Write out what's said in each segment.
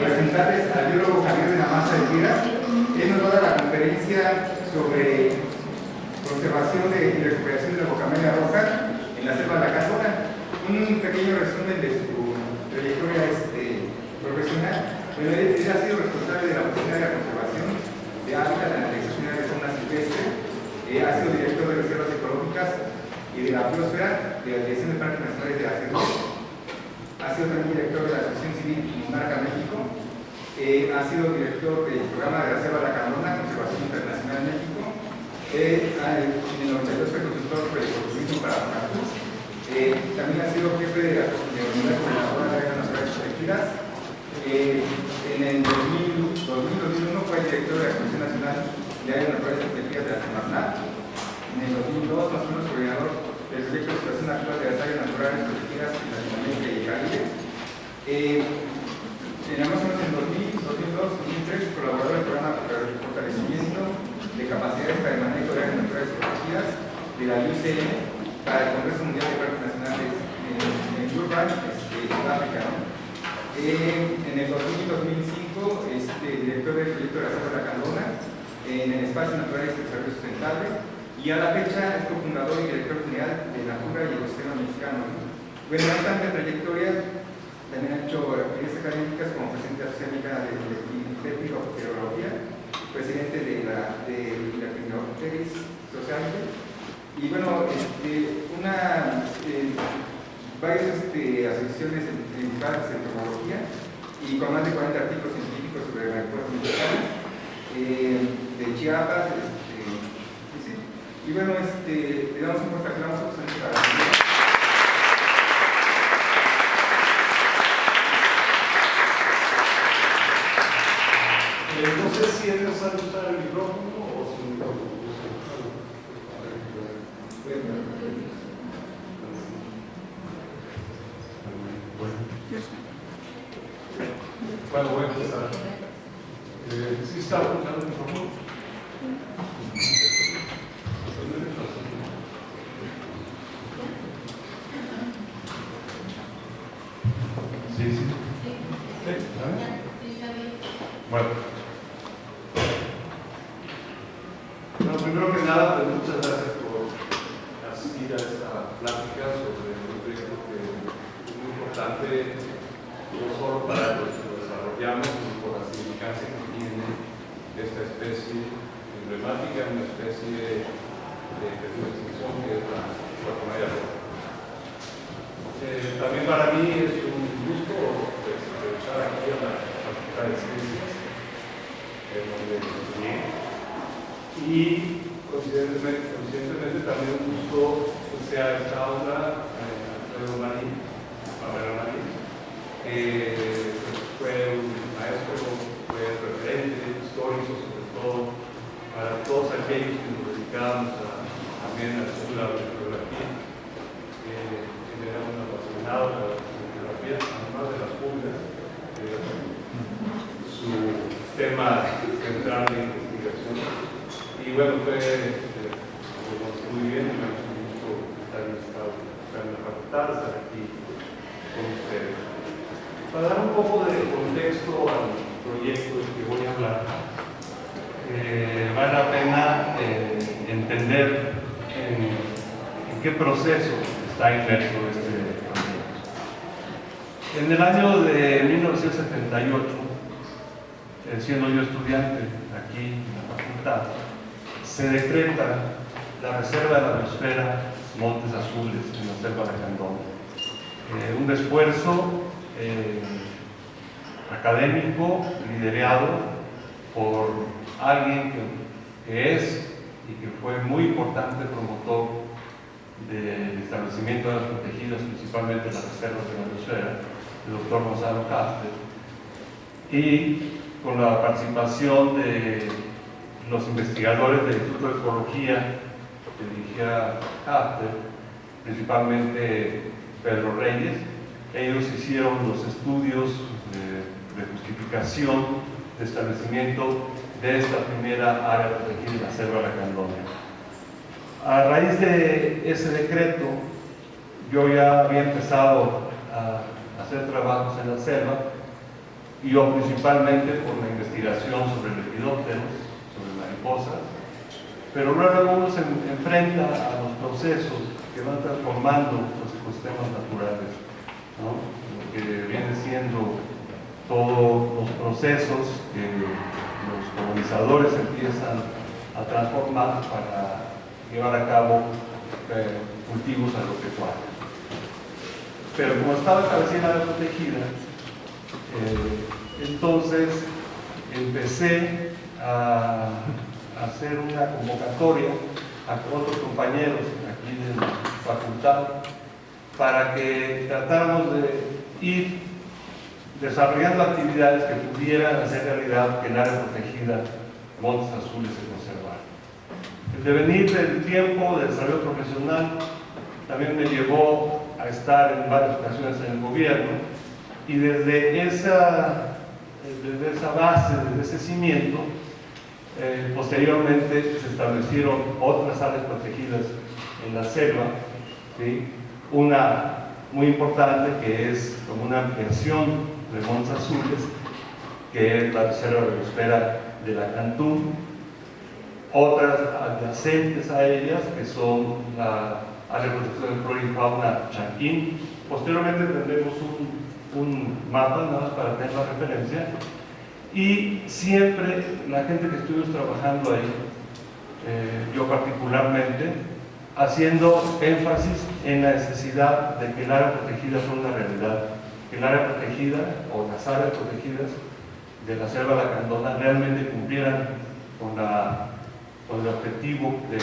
presentarles al biólogo Javier de la Maza de Tierra. Él nos va a dar la conferencia sobre conservación y recuperación de la bocamelia roja en la selva lacandona. Un pequeño resumen de su trayectoria profesional. Bueno, él ha sido responsable de la oficina de la conservación de hábitat en la Dirección General de Fauna Silvestre, ha sido director de reservas ecológicas y de la biosfera de la Dirección de Parques Nacionales de la Selva. Ha sido también director de la Asociación Civil Monarca México, ha sido director del programa de la Selva Lacandona, Conservación Internacional México, en el 92 fue consultor sobre el ecologismo para Veracruz, también ha sido jefe de la Unidad Coordinadora de Áreas Naturales Protegidas. En el 2001 fue director de la Comisión Nacional de Áreas Naturales Protegidas de la Semarnat. En el 2002 más o menos coordinador del proyecto de situación actual de las áreas naturales protegidas en Latinoamérica y el Caribe. Más o menos en 2002-2003 colaborador del programa de fortalecimiento de capacidades para el manejo de áreas naturales protegidas de la UCN para el Congreso Mundial de Parques Nacionales en Durban, Sudáfrica, ¿no? En el 2000-2005, director del proyecto de la Selva Lacandona en el Espacio Natural y Desarrollo Sustentable, y a la fecha es cofundador y director general de Natura y Ecosistema Mexicano. Bueno, bastante trayectoria, también ha hecho actividades académicas como presidente de la Sociedad Mexicana de Epidemiología, presidente de la Epidemiología Society, y bueno, varias asociaciones dedicadas a entomología y con más de 40 artículos científicos sobre mariposas mexicanas de Chiapas, y bueno, le damos un fuerte aplauso para no sé si es necesario usar el micrófono o sin micrófono. Bueno, voy a empezar. ¿Sí está funcionando el micrófono? Sí, sí. Bueno. Bueno, primero que nada, pues muchas gracias por asistir a esta plática sobre un proyecto que es muy importante, no solo para los que lo desarrollamos, sino por la significancia que tiene esta especie emblemática, una especie de extinción que es la guacamaya roja. También para mí es un gusto pues, estar aquí en la Facultad de Ciencias, donde estudié, y coincidentemente también un gusto que sea esta obra, Alfredo Marín, Pamela Marín, fue un maestro, fue referente histórico sobre todo para todos aquellos que nos dedicamos también al estudio de la bibliografía. Era un apasionado de la bibliografía, además de las pulgas, su tema central de investigación. Y bueno, fue muy bien, me ha gusto estar en la facultad, estar aquí con ustedes. Para dar un poco de contexto al proyecto del que voy a hablar, vale la pena entender en qué proceso está inmerso este proyecto. En el año de 1978, siendo yo estudiante aquí en la facultad, se decreta la Reserva de la Biosfera Montes Azules en la Selva Lacandona. Un esfuerzo académico liderado por alguien que es y que fue muy importante promotor del establecimiento de las protegidas, principalmente las reservas de la biosfera, el doctor Gonzalo Caster, y con la participación de los investigadores del Instituto de Ecología que dirigía Caster, principalmente Pedro Reyes. Ellos hicieron los estudios de justificación de establecimiento de esta primera área protegida de la selva lacandona. A raíz de ese decreto, yo ya había empezado a hacer trabajos en la selva y yo principalmente por la investigación sobre lepidópteros, sobre mariposas, pero luego uno se enfrenta a los procesos que van transformando los ecosistemas naturales, ¿no? Lo que viene siendo todos los procesos que los colonizadores empiezan a transformar para llevar a cabo cultivos agropecuarios. Pero como estaba establecida la protegida, entonces empecé a hacer una convocatoria a otros compañeros aquí de la facultad para que tratáramos de ir desarrollando actividades que pudieran hacer realidad que el área protegida Montes Azules se conservara. El devenir del tiempo de desarrollo profesional también me llevó a estar en varias ocasiones en el gobierno, y desde esa base, desde ese cimiento, posteriormente se establecieron otras áreas protegidas en la selva, ¿sí? Una muy importante que es como una ampliación de Montes Azules, que es la reserva de biosfera de la Cantú, otras adyacentes a ellas que son la área de protección de flora y fauna Chanquín. Posteriormente tendremos un mapa nada más para tener la referencia, y siempre la gente que estuvimos trabajando ahí, yo particularmente, haciendo énfasis en la necesidad de que el área protegida fuera una realidad, que el área protegida o las áreas protegidas de la selva lacandona realmente cumplieran con el objetivo de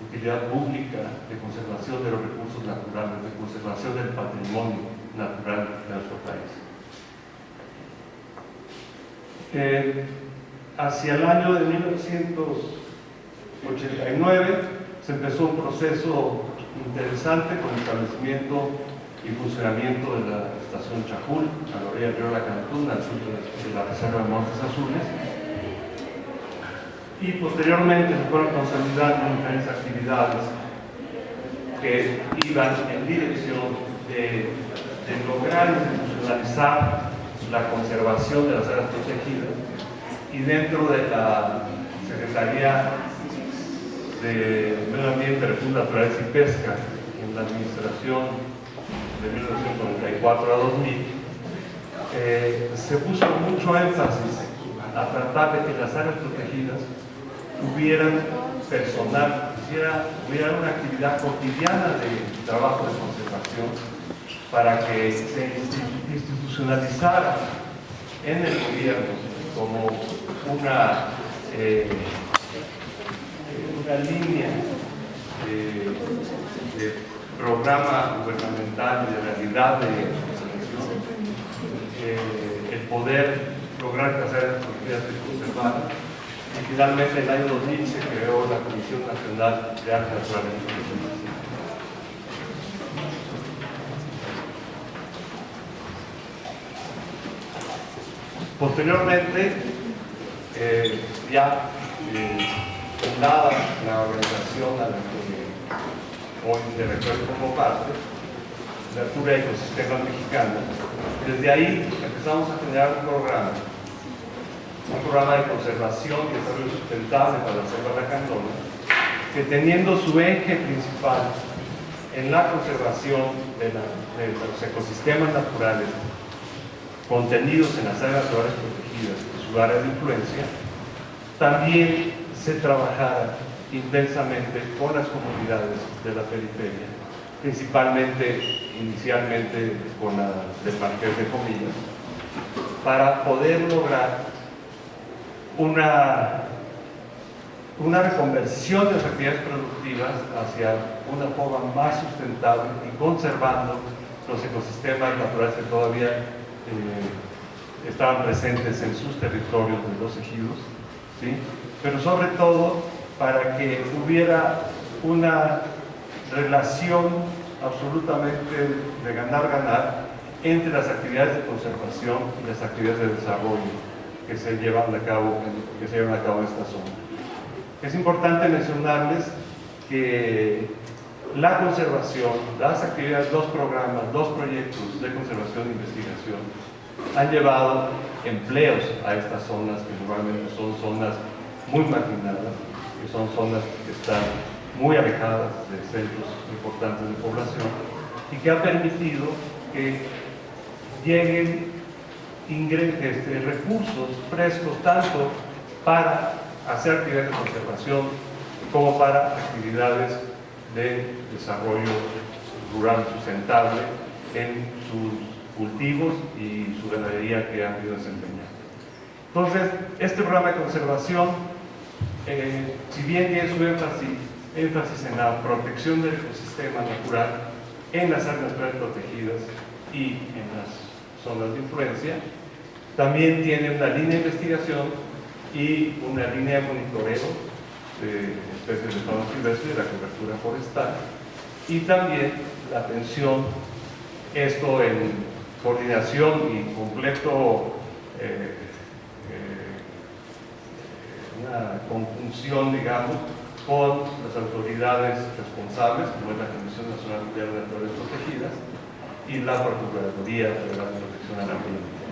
utilidad pública, de conservación de los recursos naturales, de conservación del patrimonio natural de nuestro país. Hacia el año de 1989 se empezó un proceso interesante con el establecimiento y funcionamiento de la estación Chajul, a la orilla del río La Cantú, al sur de la reserva de Montes Azules, y posteriormente se fueron consolidando diferentes actividades que iban en dirección de lograr institucionalizar la conservación de las áreas protegidas, y dentro de la Secretaría de Medio Ambiente, Recursos Naturales y Pesca, en la administración de 1994 a 2000, se puso mucho énfasis a tratar de que las áreas protegidas tuvieran personal, hubiera una actividad cotidiana de trabajo de conservación, para que se institucionalizara en el gobierno como una línea de programa gubernamental y de realidad de conservación, el poder lograr que las áreas protegidas se conservaran. Y finalmente en el año 2000 se creó la Comisión Nacional de Áreas Naturales y Conservación. Posteriormente, fundada la organización a la que hoy me recuerdo como parte, la Altura Ecosistemas Mexicana, desde ahí empezamos a generar un programa de conservación y desarrollo sustentable para la selva lacandona, que teniendo su eje principal en la conservación de los ecosistemas naturales contenidos en las áreas naturales protegidas y su área de influencia, también se trabajara intensamente con las comunidades de la periferia, principalmente, inicialmente con la del Marqués de Comillas, para poder lograr una reconversión de las actividades productivas hacia una forma más sustentable y conservando los ecosistemas naturales que todavía estaban presentes en sus territorios de los ejidos, ¿sí? Pero sobre todo para que hubiera una relación absolutamente de ganar-ganar entre las actividades de conservación y las actividades de desarrollo que se llevan a cabo en esta zona. Es importante mencionarles que la conservación, las actividades, los programas, los proyectos de conservación e investigación han llevado empleos a estas zonas que normalmente son zonas muy marginadas, que son zonas que están muy alejadas de centros importantes de población y que ha permitido que lleguen recursos frescos tanto para hacer actividades de conservación como para actividades de desarrollo rural sustentable en sus cultivos y su ganadería que han ido desempeñando. Entonces, este programa de conservación, si bien tiene su énfasis en la protección del ecosistema natural, en las áreas naturales protegidas y en las zonas de influencia, también tiene una línea de investigación y una línea de monitoreo de especies de fauna silvestre y la cobertura forestal, y también la atención, esto en coordinación y completo una conjunción, digamos, con las autoridades responsables, como es la Comisión Nacional de Áreas Naturales Protegidas y la Procuraduría Federal de Protección al Ambiente.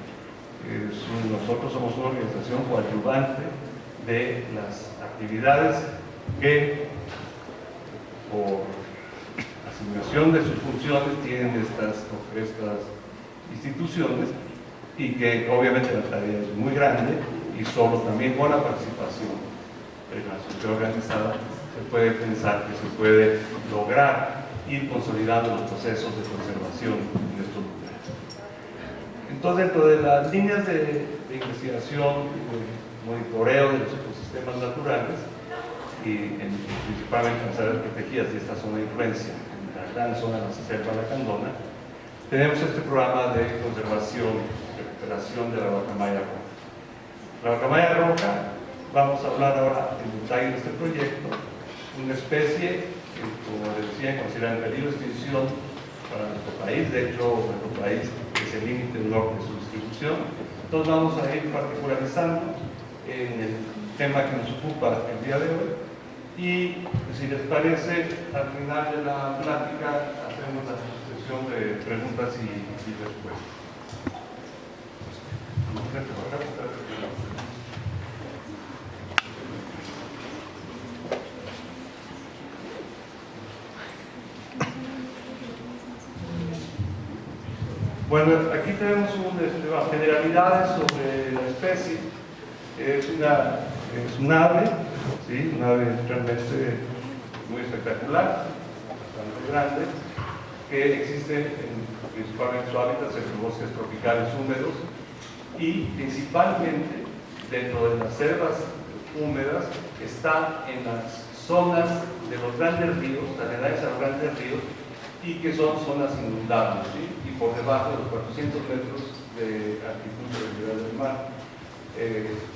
Nosotros somos una organización coadyuvante de las actividades que, por asignación de sus funciones, tienen estas instituciones, y que obviamente la tarea es muy grande y solo también con la participación de la sociedad organizada se puede pensar que se puede lograr ir consolidando los procesos de conservación en estos lugares. Entonces, dentro de las líneas de investigación y de monitoreo de los ecosistemas naturales, y principalmente en las áreas protegidas y esta zona de influencia, en la gran zona de la selva lacandona, tenemos este programa de conservación y recuperación de la guacamaya roja. La guacamaya roja, vamos a hablar ahora en detalle de este proyecto, una especie que, como les decía, considera en peligro de extinción para nuestro país. De hecho, nuestro país es el límite norte de su distribución. Entonces vamos a ir particularizando en el tema que nos ocupa el día de hoy, y si les parece, al final de la plática hacemos la sesión de preguntas y respuestas. Bueno, aquí tenemos generalidades sobre la especie. Es un ave, ¿sí? Un ave realmente muy espectacular, bastante grande, que existe principalmente en su hábitat en los bosques tropicales húmedos y principalmente dentro de las selvas húmedas. Está en las zonas de los grandes ríos, aledañas a los grandes ríos, y que son zonas inundables, ¿sí? Y por debajo de los 400 metros de altitud sobre el nivel del mar.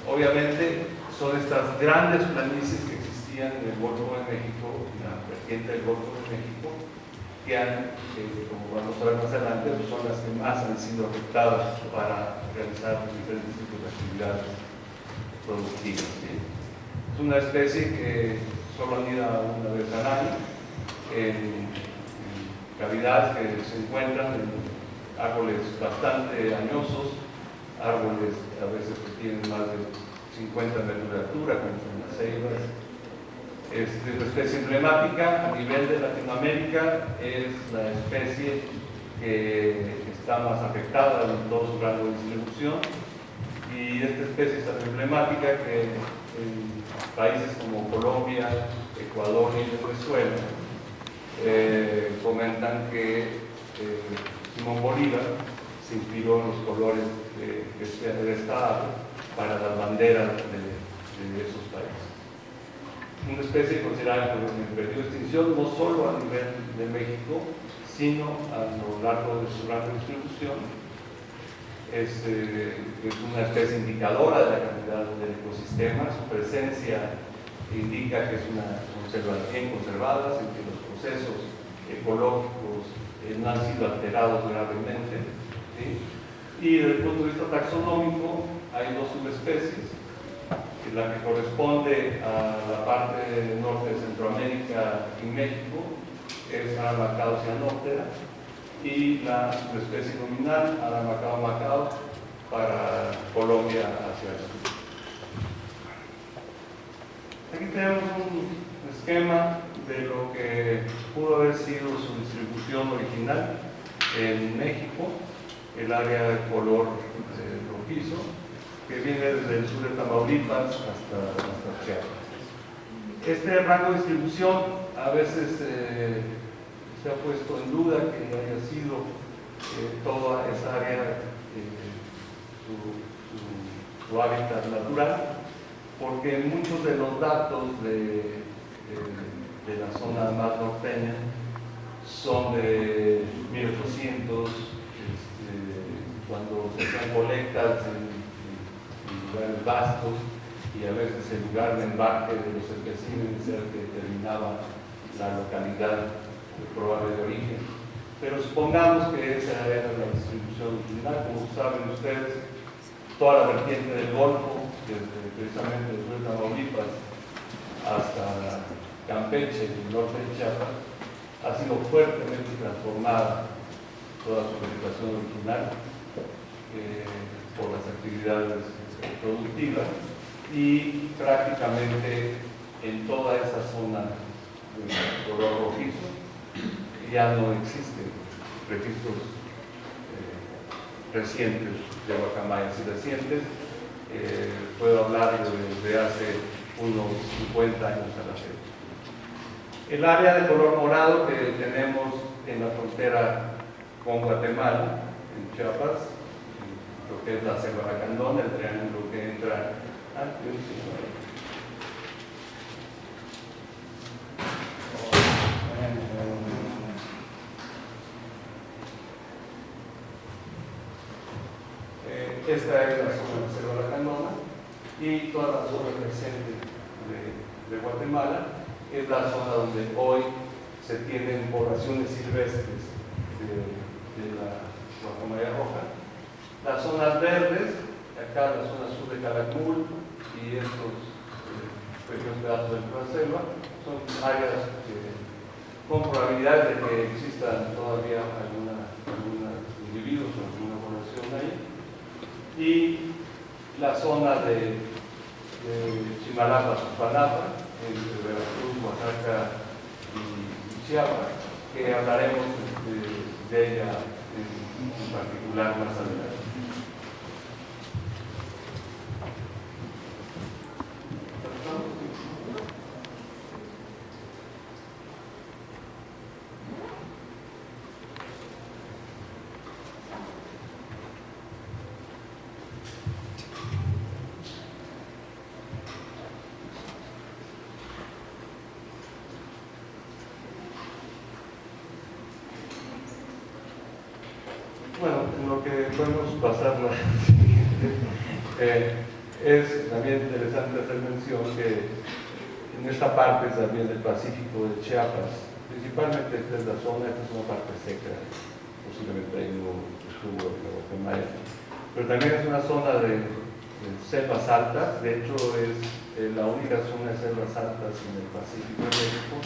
Obviamente son estas grandes planicies que existían en el Golfo de México, en la vertiente del Golfo de México, que han, como vamos a ver más adelante, pues son las que más han sido afectadas para realizar diferentes tipos de actividades productivas, ¿sí? Es una especie que solo anida una vez al año en cavidades que se encuentran en árboles bastante añosos, árboles a veces que tienen más de 50 metros de altura, como son las ceibas. Es una especie emblemática a nivel de Latinoamérica, es la especie que está más afectada en todo su rango de distribución, y esta especie es tan emblemática que en países como Colombia, Ecuador y Venezuela comentan que Simón Bolívar se inspiró en los colores de esta ave para las banderas de esos países. Una especie considerada en peligro de extinción no solo a nivel de México, sino a lo largo de su rango de distribución. Es una especie indicadora de la calidad del ecosistema. Su presencia indica que es una conserva bien conservada, sin que los procesos ecológicos no han sido alterados gravemente, ¿sí? Y desde el punto de vista taxonómico hay dos subespecies. La que corresponde a la parte norte de Centroamérica y México es Aramacao cyanoptera, y la subespecie nominal Aramacao macao Colombia hacia el sur. Aquí tenemos un esquema de lo que pudo haber sido su distribución original en México, el área de color rojizo, que viene desde el sur de Tamaulipas hasta Chiapas. Este rango de distribución a veces se ha puesto en duda que haya sido toda esa área su hábitat natural, porque muchos de los datos de la zona más norteña son de 1800, cuando se hacían colectas en lugares vastos, y a veces el lugar de embarque de los especímenes era el que determinaba la localidad probable de origen. Pero supongamos que esa era la distribución original. Como saben ustedes, toda la vertiente del Golfo, desde precisamente el sur de Tamaulipas hasta Campeche, el norte de Chiapas, ha sido fuertemente transformada toda su vegetación original por las actividades productivas, y prácticamente en toda esa zona de color rojizo ya no existen registros recientes de guacamayas y recientes. Puedo hablar desde hace unos 50 años a la fecha. El área de color morado que tenemos en la frontera con Guatemala, en Chiapas, lo que es la selva Lacandona, el triángulo que entra antes. Esta es la zona de selva Lacandona, y toda la zona presente de Guatemala es la zona donde hoy se tienen poblaciones silvestres de la guacamaya roja. Las zonas verdes, acá la zona sur de Calakmul y estos pequeños pedazos de la selva, son áreas con probabilidad de que existan todavía algunos individuos o alguna población ahí. Y la zona de Chimalapa, Supanapa, entre Veracruz, Oaxaca y Chiapas, que hablaremos de ella en particular más adelante. Bueno, en lo que podemos pasar la siguiente, es también interesante hacer mención que en esta parte también del Pacífico de Chiapas, principalmente esta es una parte seca, posiblemente ahí no estuvo en Guatemala, pero también es una zona de selvas altas. De hecho es la única zona de selvas altas en el Pacífico de México,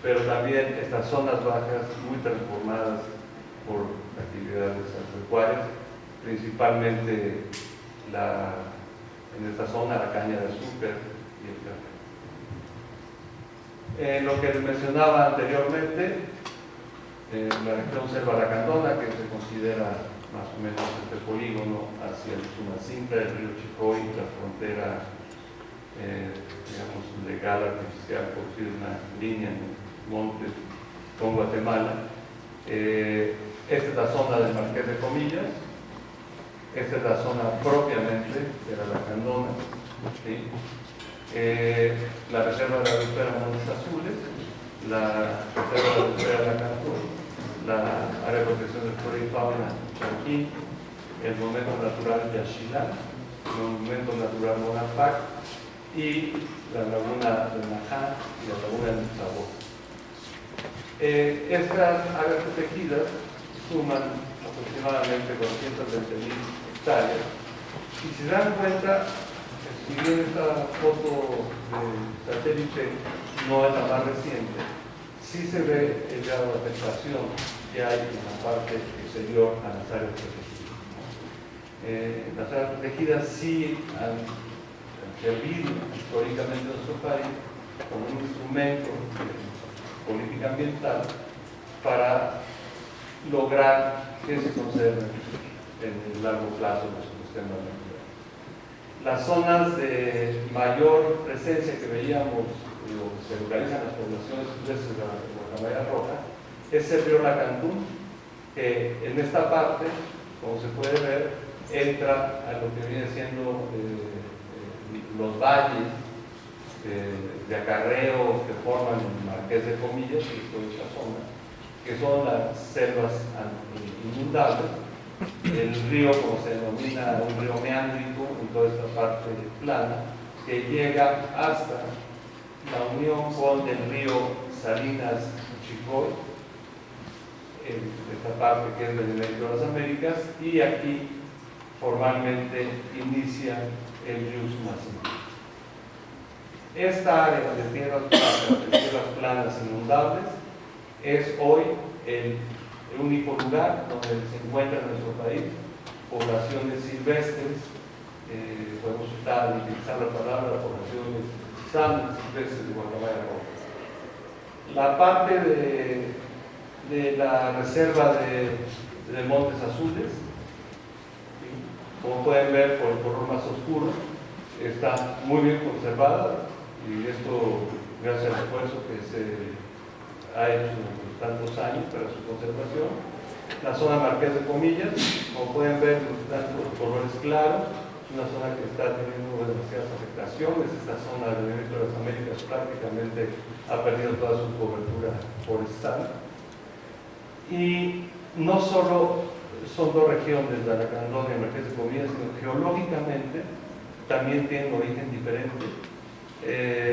pero también estas zonas bajas muy transformadas por actividades agropecuarias, principalmente en esta zona la caña de azúcar y el café. Lo que les mencionaba anteriormente, la región selva lacandona, que se considera más o menos este polígono hacia el Sumacinta, el río Chicoy, la frontera digamos legal, artificial, por decir una línea en montes con Guatemala. Esta es la zona del Marqués de Comillas, esta es la zona propiamente de la Lacandona, ¿sí? La reserva de la biosfera Montes Azules, la reserva de la biosfera Lacandón, la área de protección de flora y fauna Chanquín, el monumento natural Yaxchilán, el monumento natural Monapac y la laguna de Najá y la laguna de Nizabó. Estas áreas protegidas suman aproximadamente 420.000 hectáreas, y si se dan cuenta, si bien esta foto de satélite no es la más reciente, sí se ve el grado de afectación que hay en la parte exterior a las áreas protegidas. Las áreas protegidas sí han servido históricamente a nuestro país como un instrumento de política ambiental para lograr que se conserven en el largo plazo los ecosistemas naturales. Las zonas de mayor presencia que veíamos, o que se localizan las poblaciones silvestres de la guacamaya roja, es el río Lacandón, que en esta parte, como se puede ver, entra a lo que viene siendo los valles de acarreo que forman el Marqués de Comillas y toda esta zona, que son las selvas inundables. El río, como se denomina, un río meándrico en toda esta parte plana, que llega hasta la unión con el río Salinas Chicoy, esta parte que es del medio de las Américas, y aquí formalmente inicia el río Sumacinta. Esta área de tierras planas inundables es hoy el único lugar donde se encuentra en nuestro país poblaciones silvestres, podemos utilizar la palabra poblaciones sanas silvestres de guacamaya roja. La parte de la reserva de Montes Azules, como pueden ver por el color más oscuro, está muy bien conservada, y esto gracias al esfuerzo que se ha hecho en tantos años para su conservación. La zona Marqués de Comillas, como pueden ver, los colores claros, es una zona que está teniendo demasiadas afectaciones. Esta zona del Medio de las Américas prácticamente ha perdido toda su cobertura forestal. Y no solo son dos regiones, la Lacandón y el Marqués de Comillas, sino geológicamente también tienen origen diferente.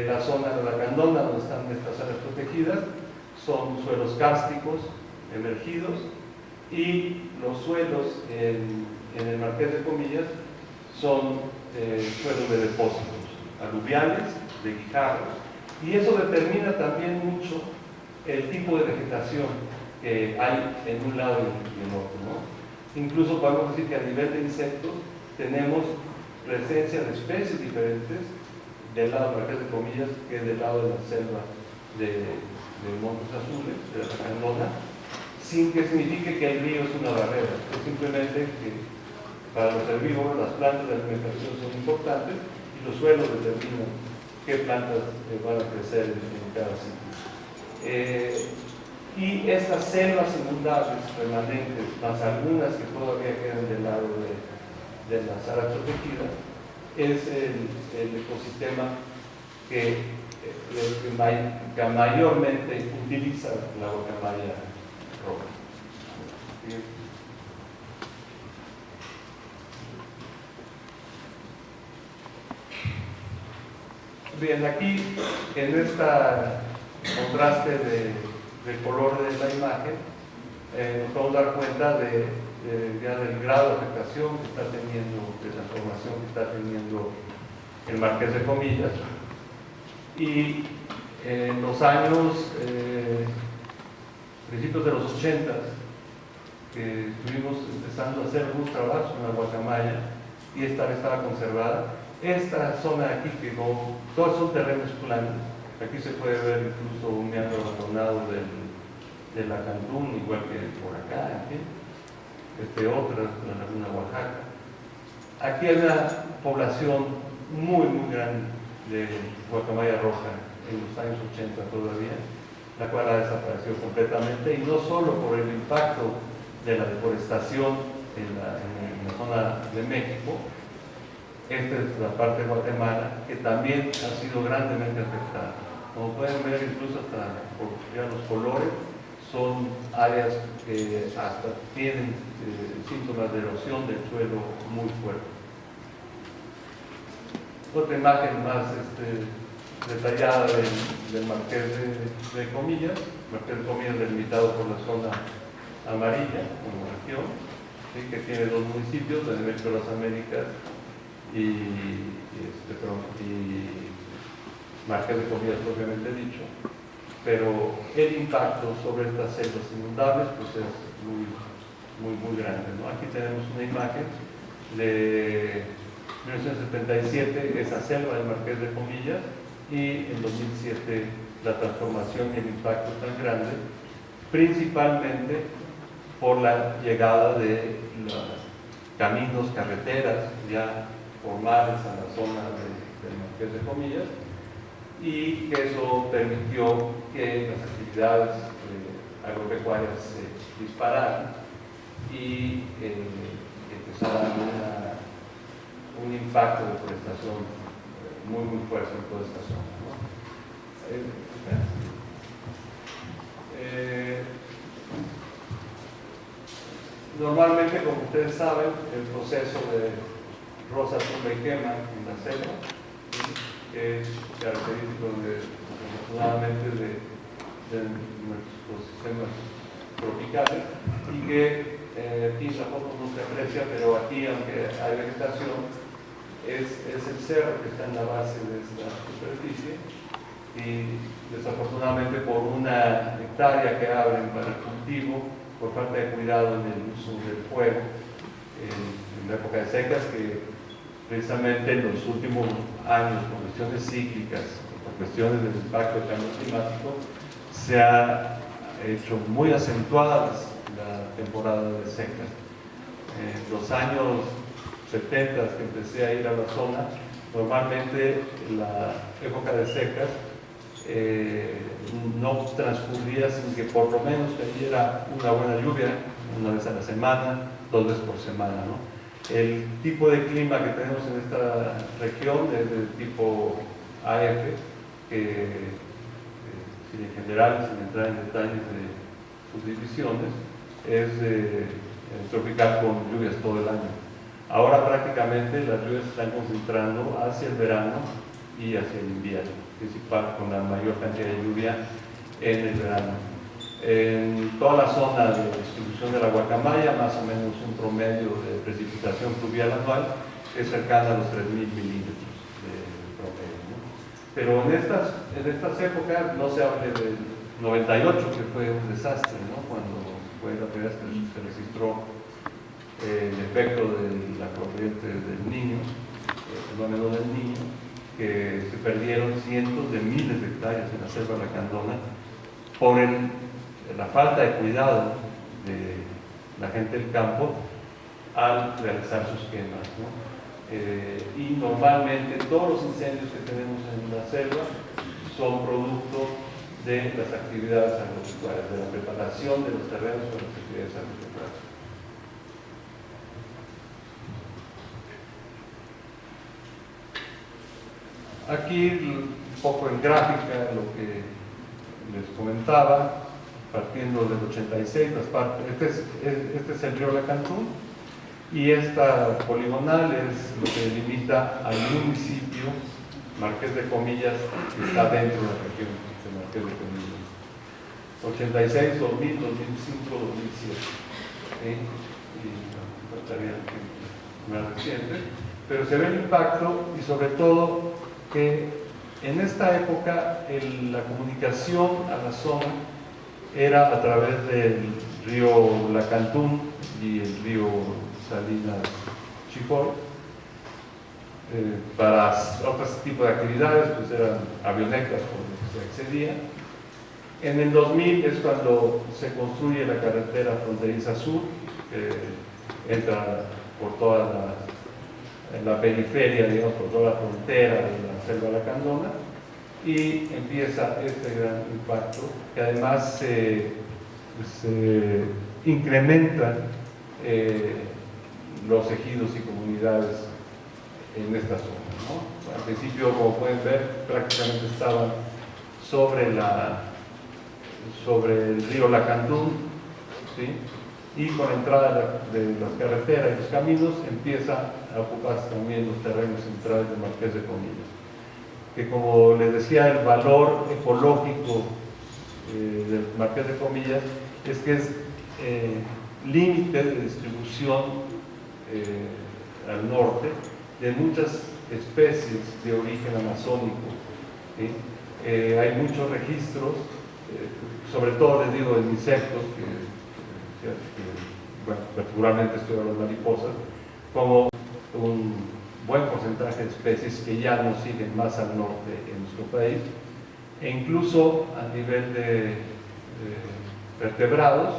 La zona de la Lacandón, donde están estas áreas protegidas, son suelos kársticos emergidos, y los suelos en el Marqués de Comillas son suelos de depósitos aluviales, de guijarros, y eso determina también mucho el tipo de vegetación que hay en un lado y en otro, ¿no? Incluso podemos decir que a nivel de insectos tenemos presencia de especies diferentes del lado del Marqués de Comillas que del lado de la selva de Montes Azules, de la Lacandona, sin que signifique que el río es una barrera. Es simplemente que para los herbívoros las plantas de alimentación son importantes y los suelos determinan qué plantas van a crecer en cada sitio. Y estas selvas inundables permanentes, más algunas que todavía quedan del lado de las áreas protegidas, es el ecosistema que mayormente utiliza la guacamaya roja. Bien, aquí en este contraste de color de la imagen, nos podemos dar cuenta ya del grado de afectación que está teniendo, de transformación que está teniendo el Marqués de Comillas. Y en los años, principios de los 80, que estuvimos empezando a hacer algunos trabajos con la guacamaya, y esta vez estaba conservada. Esta zona de aquí, que no, todos son terrenos planos, aquí se puede ver incluso un meandro abandonado de la Lacandón, igual que por acá, ¿sí? Otra, la Laguna Oaxaca. Aquí hay una población muy grande de guacamaya roja en los años 80 todavía, la cual ha desaparecido completamente, y no solo por el impacto de la deforestación en la zona de México. Esta es la parte de Guatemala, que también ha sido grandemente afectada. Como pueden ver, incluso hasta por ya los colores, son áreas que hasta tienen síntomas de erosión del suelo muy fuerte. Otra imagen más detallada del Marqués de Comillas. Marqués de Comillas delimitado por la zona amarilla como región, ¿sí? Que tiene dos municipios, el Medio de las Américas y Marqués de Comillas propiamente dicho, pero el impacto sobre estas selvas inundables pues es muy grande, ¿no? Aquí tenemos una imagen de 1977 esa selva del Marqués de Comillas, y en 2007 la transformación y el impacto tan grande, principalmente por la llegada de los caminos, carreteras ya formales a la zona del Marqués de Comillas, y que eso permitió que las actividades agropecuarias se dispararan y empezaran un impacto de forestación muy fuerte en toda esta zona, ¿no? Normalmente, como ustedes saben, el proceso de roza, tumba y quema en la selva, que es característico afortunadamente de nuestros sistemas tropicales, y que aquí en la foto no se aprecia, pero aquí, aunque hay vegetación, es el cerro que está en la base de esta superficie, y desafortunadamente por una hectárea que abren para el cultivo, por falta de cuidado en el uso del fuego en la época de secas, que precisamente en los últimos años, por cuestiones cíclicas, por cuestiones del impacto del cambio climático, se ha hecho muy acentuadas la temporada de secas. En los años 70 que empecé a ir a la zona, normalmente la época de secas no transcurría sin que por lo menos cayera una buena lluvia, una vez a la semana, 2 veces por semana, ¿no? El tipo de clima que tenemos en esta región es del tipo AF, que en general, sin entrar en detalles de sus divisiones, es tropical con lluvias todo el año. Ahora prácticamente las lluvias se están concentrando hacia el verano y hacia el invierno, principal con la mayor cantidad de lluvia en el verano. En toda la zona de distribución de la guacamaya, más o menos un promedio de precipitación pluvial anual es cercana a los 3.000 milímetros de promedio, ¿no? Pero en estas épocas no se hable del 98, que fue un desastre, ¿no? Cuando fue la primera vez que se registró el efecto de la corriente del Niño, el fenómeno del Niño, que se perdieron cientos de miles de hectáreas en la selva lacandona por la falta de cuidado de la gente del campo al realizar sus quemas, ¿no? Y normalmente todos los incendios que tenemos en la selva son producto de las actividades agropecuarias, de la preparación de los terrenos para las actividades agropecuarias. Aquí un poco en gráfica lo que les comentaba, partiendo del 86, este es el río Lacantún, y esta poligonal es lo que delimita al municipio Marqués de Comillas, que está dentro de la región de Marqués de Comillas. 86, 2000, 2005, 2007. Y faltaría más reciente, pero se ve el impacto, y sobre todo que en esta época la comunicación a la zona era a través del río Lacantún y el río Salinas Chicoy. Para otros tipos de actividades, pues eran avionetas por las que se accedía. En el 2000 es cuando se construye la carretera fronteriza sur, que entra por toda la periferia, digamos, por toda la frontera de la selva lacandona, y empieza este gran impacto, que además se incrementan los ejidos y comunidades en esta zona, ¿no? Al principio, como pueden ver, prácticamente estaban sobre el río Lacandún, ¿sí? Y con la entrada de las carreteras y los caminos empieza a ocuparse también los terrenos centrales de Marqués de Comillas, que, como les decía, el valor ecológico del Marqués de Comillas es que es límite de distribución al norte de muchas especies de origen amazónico, ¿sí? Hay muchos registros, sobre todo, les digo, de insectos, bueno, particularmente estoy hablando de mariposas, como un buen porcentaje de especies que ya nos siguen más al norte en nuestro país, e incluso a nivel de vertebrados.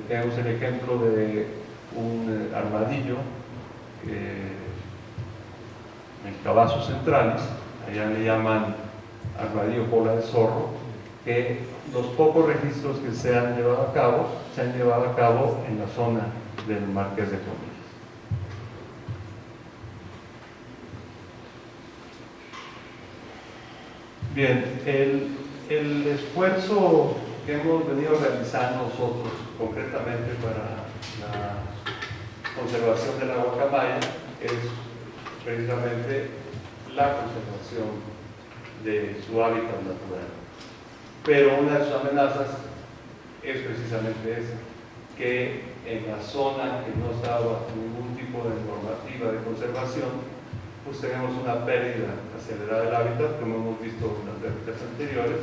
Tenemos el ejemplo de un armadillo en Cavazos centrales, allá le llaman armadillo cola de zorro, que los pocos registros que se han llevado a cabo en la zona del Marqués de Comillas. Bien, el esfuerzo que hemos venido realizando nosotros concretamente para la conservación de la guacamaya es precisamente la conservación de su hábitat natural. Pero una de sus amenazas es precisamente esa, que en la zona que no está bajo ningún tipo de normativa de conservación, pues tenemos una pérdida acelerada del hábitat, como hemos visto en las réplicas anteriores,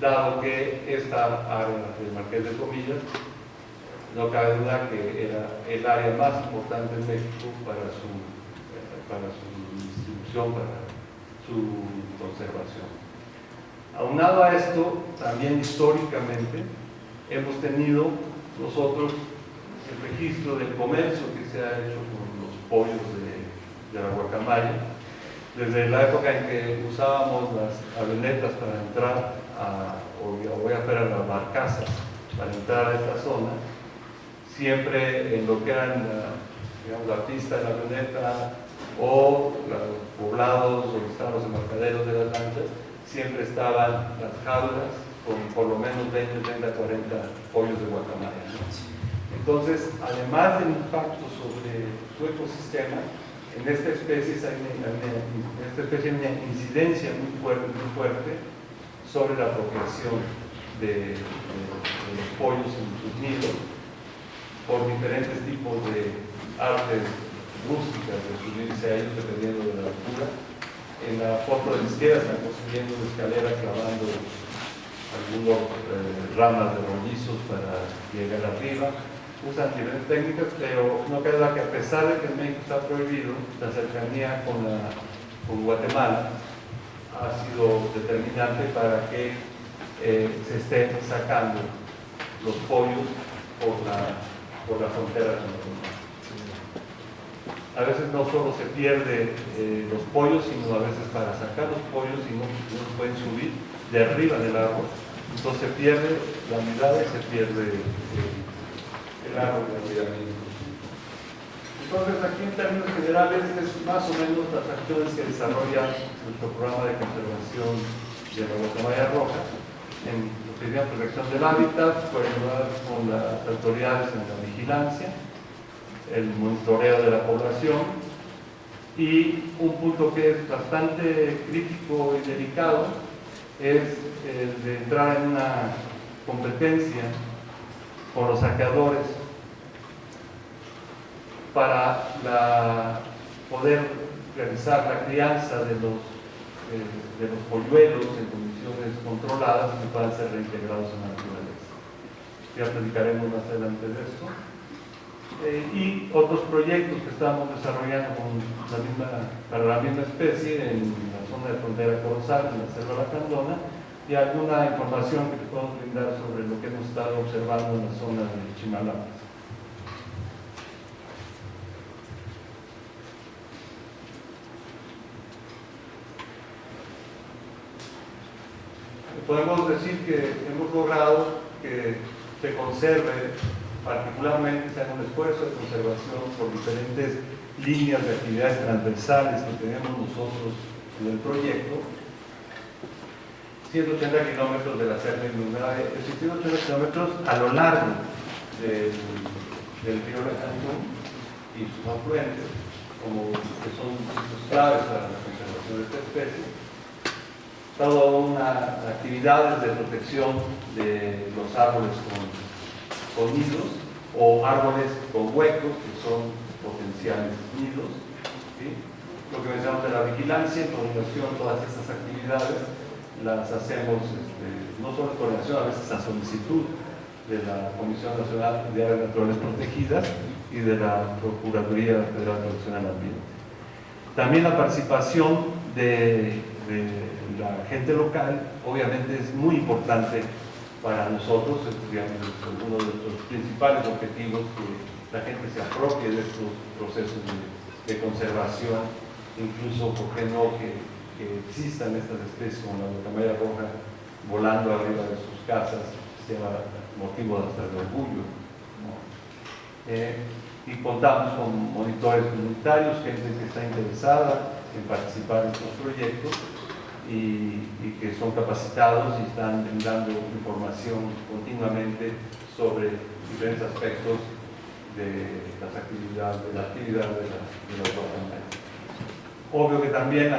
dado que esta área del Marqués de Comillas, no cabe duda que era el área más importante en México para su distribución, para su conservación. Aunado a esto, también históricamente hemos tenido nosotros el registro del comercio que se ha hecho con los pollos de la guacamaya, desde la época en que usábamos las avionetas para entrar a las barcazas para entrar a esta zona, siempre en lo que eran la pista de la avioneta o los poblados donde estaban los embarcaderos de las lanchas, siempre estaban las jaulas con por lo menos 20, 30, 40 pollos de guacamaya, ¿no? Entonces, además del impacto sobre su ecosistema, en esta especie hay una incidencia muy fuerte sobre la apropiación de los pollos en sus nidos por diferentes tipos de artes rústicas de subirse a ellos dependiendo de la altura. En la foto de la izquierda están construyendo una escalera clavando algunas ramas de rollizos para llegar arriba. Usan diferentes técnicas, pero no queda duda que a pesar de que en México está prohibido, la cercanía con Guatemala ha sido determinante para que se estén sacando los pollos por la frontera con Guatemala. A veces no solo se pierde los pollos, sino a veces para sacar los pollos y no pueden subir de arriba del árbol, entonces se pierde la mirada y se pierde el árbol de anidamiento. Entonces, aquí en términos generales es más o menos las acciones que desarrolla nuestro programa de conservación de la guacamaya roja en lo que sería protección del hábitat, ayudar con las autoridades en la vigilancia, el monitoreo de la población, y un punto que es bastante crítico y delicado es el de entrar en una competencia con los saqueadores para poder realizar la crianza de los polluelos en condiciones controladas que puedan ser reintegrados en la naturaleza. Ya platicaremos más adelante de esto. Y otros proyectos que estamos desarrollando para la misma especie en la zona de frontera Corozal, en la selva lacandona, y alguna información que te podemos brindar sobre lo que hemos estado observando en la zona de Chimalapa. Podemos decir que hemos logrado que se conserve, particularmente se haga un esfuerzo de conservación por diferentes líneas de actividades transversales que tenemos nosotros en el proyecto. 180 kilómetros de la selva inundada, 180 kilómetros a lo largo del río Lacandón y sus afluentes, que son claves para la conservación de esta especie. Toda una actividades de protección de los árboles con nidos o árboles con huecos que son potenciales nidos, ¿sí? Lo que mencionamos de la vigilancia, en coordinación, todas estas actividades las hacemos no solo en coordinación, a veces a solicitud de la Comisión Nacional de Áreas Naturales Protegidas, y de la Procuraduría Federal de Protección al Ambiente. También la participación de la gente local, obviamente, es muy importante para nosotros. Digamos, es uno de nuestros principales objetivos, que la gente se apropie de estos procesos de conservación, incluso, ¿por qué no?, que existan estas especies como la guacamaya roja volando arriba de sus casas, sea motivo hasta de orgullo, ¿no? Y contamos con monitores comunitarios, gente que está interesada en participar en estos proyectos y que son capacitados y están dando información continuamente sobre diferentes aspectos de las actividades, de la actividad de las guacamayas. Obvio que también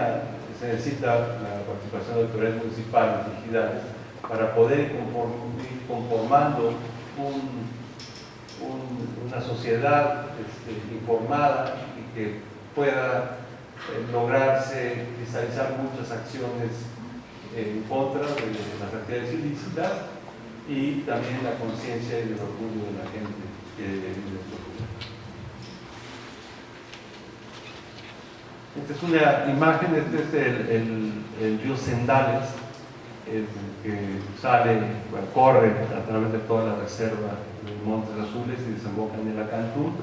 se necesita la participación de autoridades municipales y ejidales para poder ir conformando una sociedad informada y que pueda lograrse cristalizar muchas acciones en contra de las actividades ilícitas, y también la conciencia y el orgullo de la gente que vive en estos lugares. Esta es una imagen, este es el río Sendales, que sale, bueno, corre a través de toda la reserva de Montes Azules y desemboca en el Acantún.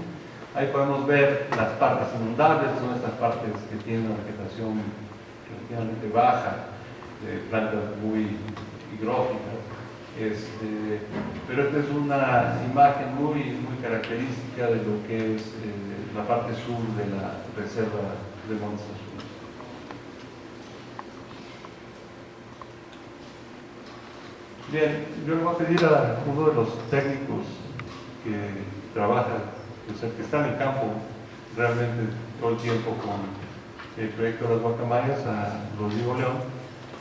Ahí podemos ver las partes inundables, son estas partes que tienen una vegetación relativamente baja, de plantas muy higrófitas. Pero esta es una imagen muy característica de lo que es la parte sur de la reserva de Montes Azules. Bien, yo le voy a pedir a uno de los técnicos que trabaja, o sea, que está en el campo realmente todo el tiempo con el proyecto de las guacamayas, a Rodrigo León,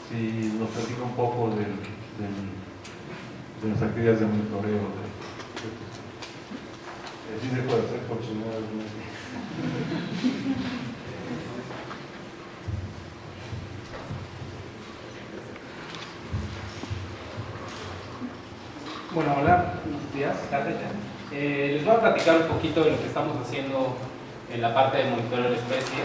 si nos platica un poco de las actividades de monitoreo. Así se puede hacer cochinadas. Bueno, hola, buenos días, tardes ya. Les voy a platicar un poquito de lo que estamos haciendo en la parte de monitoreo de la especie.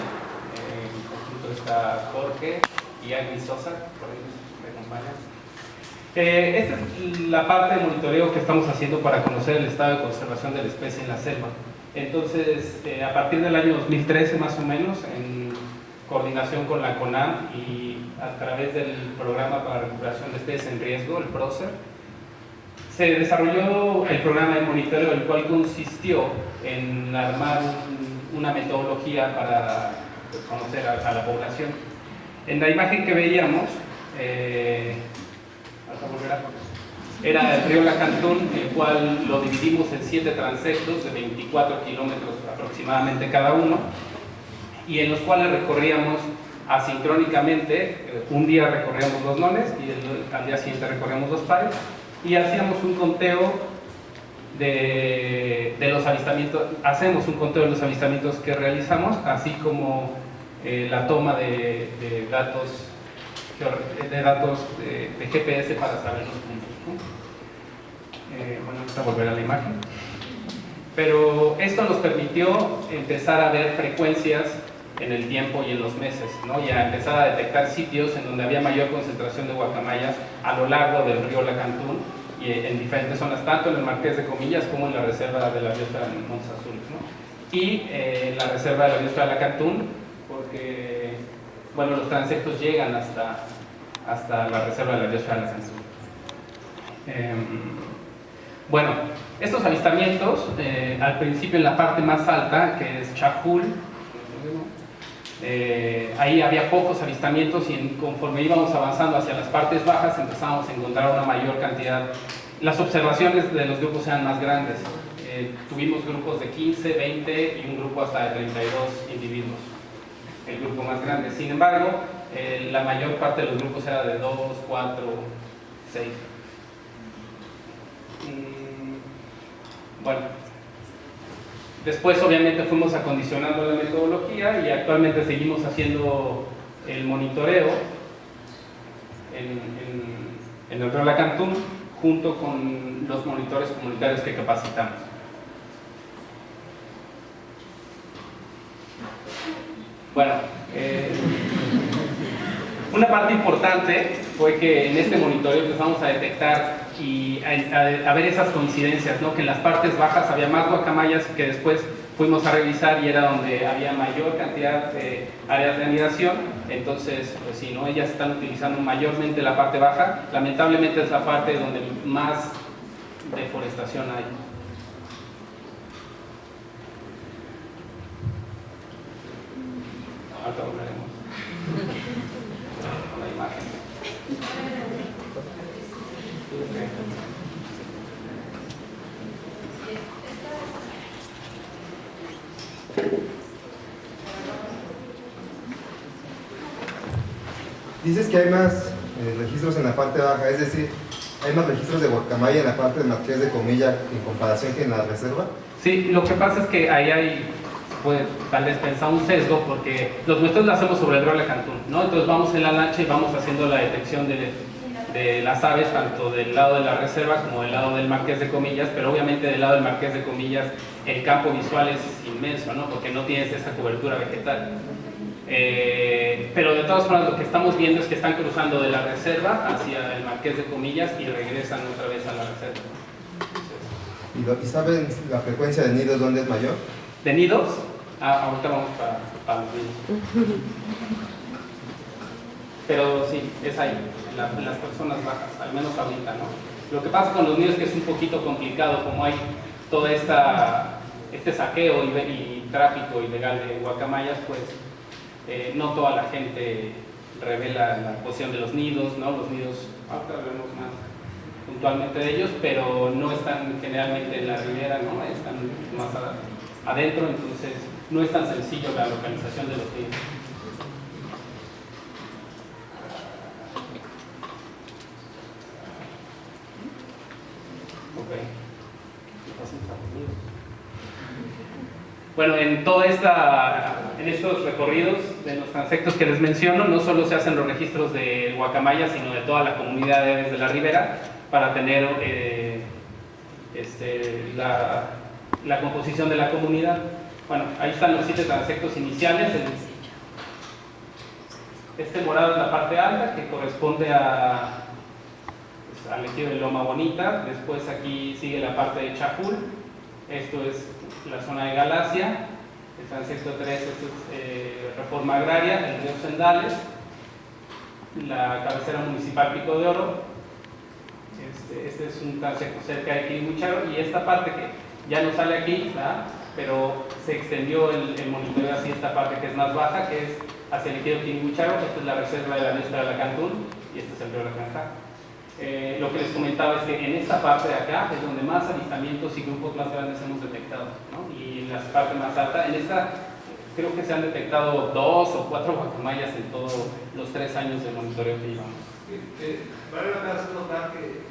En conjunto está Jorge y Agni Sosa, por ahí me acompañan. Esta es la parte de monitoreo que estamos haciendo para conocer el estado de conservación de la especie en la selva. Entonces, a partir del año 2013 más o menos, en coordinación con la CONAM y a través del Programa para Recuperación de Especies en Riesgo, el PROCER, se desarrolló el programa de monitoreo, el cual consistió en armar una metodología para conocer a la población. En la imagen que veíamos, era el río Lacantún, el cual lo dividimos en 7 transectos de 24 kilómetros aproximadamente cada uno, y en los cuales recorríamos asincrónicamente. Un día recorríamos 2 nones y al día siguiente recorríamos 2 pares, y hacíamos un conteo de los avistamientos, de los avistamientos que realizamos, así como la toma de datos de GPS para saber los puntos, ¿no? Bueno, vamos a volver a la imagen. Pero esto nos permitió empezar a ver frecuencias en el tiempo y en los meses, ¿no? Y a empezar a detectar sitios en donde había mayor concentración de guacamayas a lo largo del río Lacantún y en diferentes zonas, tanto en el Marqués de Comillas como en la reserva de la biosfera de Montes Azules, ¿no? Y en la reserva de la biosfera de Lacantún, porque bueno, los transectos llegan hasta la reserva de la biosfera de Lacantún. Bueno, estos avistamientos, al principio en la parte más alta, que es Chajul, ahí había pocos avistamientos, y conforme íbamos avanzando hacia las partes bajas empezamos a encontrar una mayor cantidad. Las observaciones de los grupos eran más grandes. Tuvimos grupos de 15, 20 y un grupo hasta de 32 individuos, el grupo más grande. Sin embargo, la mayor parte de los grupos era de 2, 4, 6. Bueno, después obviamente fuimos acondicionando la metodología y actualmente seguimos haciendo el monitoreo en el río Lacantún junto con los monitores comunitarios que capacitamos. Bueno, una parte importante fue que en este monitoreo empezamos a detectar y a ver esas coincidencias, ¿no? Que en las partes bajas había más guacamayas que después fuimos a revisar y era donde había mayor cantidad de áreas de anidación. Entonces, pues sí, ¿no? Ellas están utilizando mayormente la parte baja. Lamentablemente es la parte donde más deforestación hay. Ahorita volveremos con la imagen. Dices que hay más registros en la parte baja, es decir, hay más registros de guacamaya en la parte de Marqués de Comilla en comparación que en la reserva. Sí, lo que pasa es que ahí hay, pues, tal vez pensar un sesgo, porque los muestreos lo hacemos sobre el río Lecantún, ¿no? Entonces vamos en la lancha y vamos haciendo la detección de las aves, tanto del lado de la reserva como del lado del Marqués de Comillas, pero obviamente del lado del Marqués de Comillas el campo visual es inmenso, ¿no? Porque no tienes esa cobertura vegetal. Pero de todas formas lo que estamos viendo es que están cruzando de la reserva hacia el Marqués de Comillas y regresan otra vez a la reserva. ¿Y saben la frecuencia de nidos dónde es mayor? ¿De nidos? Ahorita vamos para los nidos. Pero sí, es ahí, en las personas bajas, al menos ahorita, ¿no? Lo que pasa con los nidos es que es un poquito complicado, como hay todo este saqueo y tráfico ilegal de guacamayas, pues no toda la gente revela la posición de los nidos, ¿no? Los nidos, ahorita vemos más puntualmente de ellos, pero no están generalmente en la ribera, ¿no? Están más adentro, entonces no es tan sencillo la localización de los nidos. Bueno, en estos recorridos de los transectos que les menciono, no solo se hacen los registros de guacamaya, sino de toda la comunidad de aves de la ribera, para tener la composición de la comunidad. Bueno, ahí están los 7 transectos iniciales. Este morado es la parte alta, que corresponde al ejido de Loma Bonita. Después aquí sigue la parte de Chaful. Esto es la zona de Galacia. El transecto 3, esto es Reforma Agraria, el río Sendales, la cabecera municipal Pico de Oro. Este es un transecto cerca de Quilimucharo, y esta parte que ya no sale aquí, ¿verdad? Pero se extendió el monitoreo hacia esta parte que es más baja, que es hacia el ejido Quilimucharo. Esta es la reserva de la Nuestra de Lecantún y este es el río Lacanja. Lo que les comentaba es que en esta parte de acá es donde más avistamientos y grupos más grandes hemos detectado, ¿no? Y en la parte más alta, en esta creo que se han detectado 2 o 4 guacamayas en todos los 3 años de monitoreo que llevamos. Vale la pena hacer notar que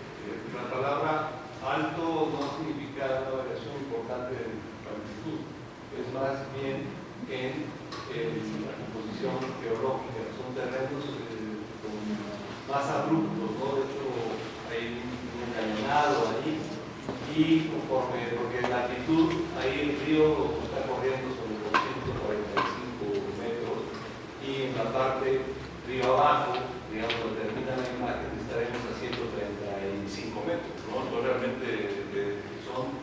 la palabra alto no significa una variación importante de altitud, es más bien en la composición geológica, son terrenos más abruptos, ¿no? De hecho hay un encañonado ahí, y porque la altitud, ahí el río está corriendo sobre los 145 metros, y en la parte río abajo, digamos, donde termina la imagen, estaremos a 135 metros, ¿no? Entonces realmente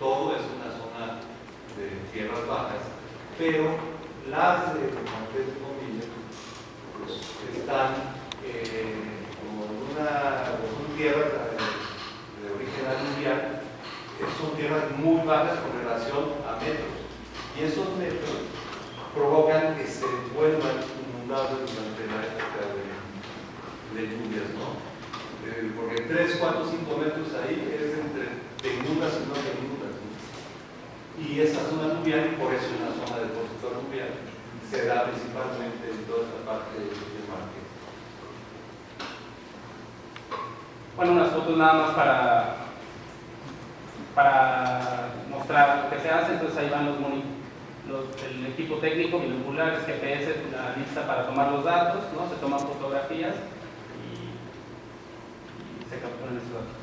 todo es una zona de tierras bajas, pero las de Marqués de Comillas pues, están son tierras de origen aluvial, son tierras muy bajas con relación a metros, y esos metros provocan que se vuelvan inundables durante la época de lluvias, ¿no? Porque 3, 4, 5 metros ahí es entre te inundas y no te inundas, ¿no? Y esa zona aluvial, y por eso es una zona de depósito aluvial, se da principalmente en toda esta parte del Marqués. Bueno, unas fotos nada más para mostrar lo que se hace. Entonces ahí van el equipo técnico, binoculares, GPS, la lista para tomar los datos, ¿no? Se toman fotografías y se capturan esos datos.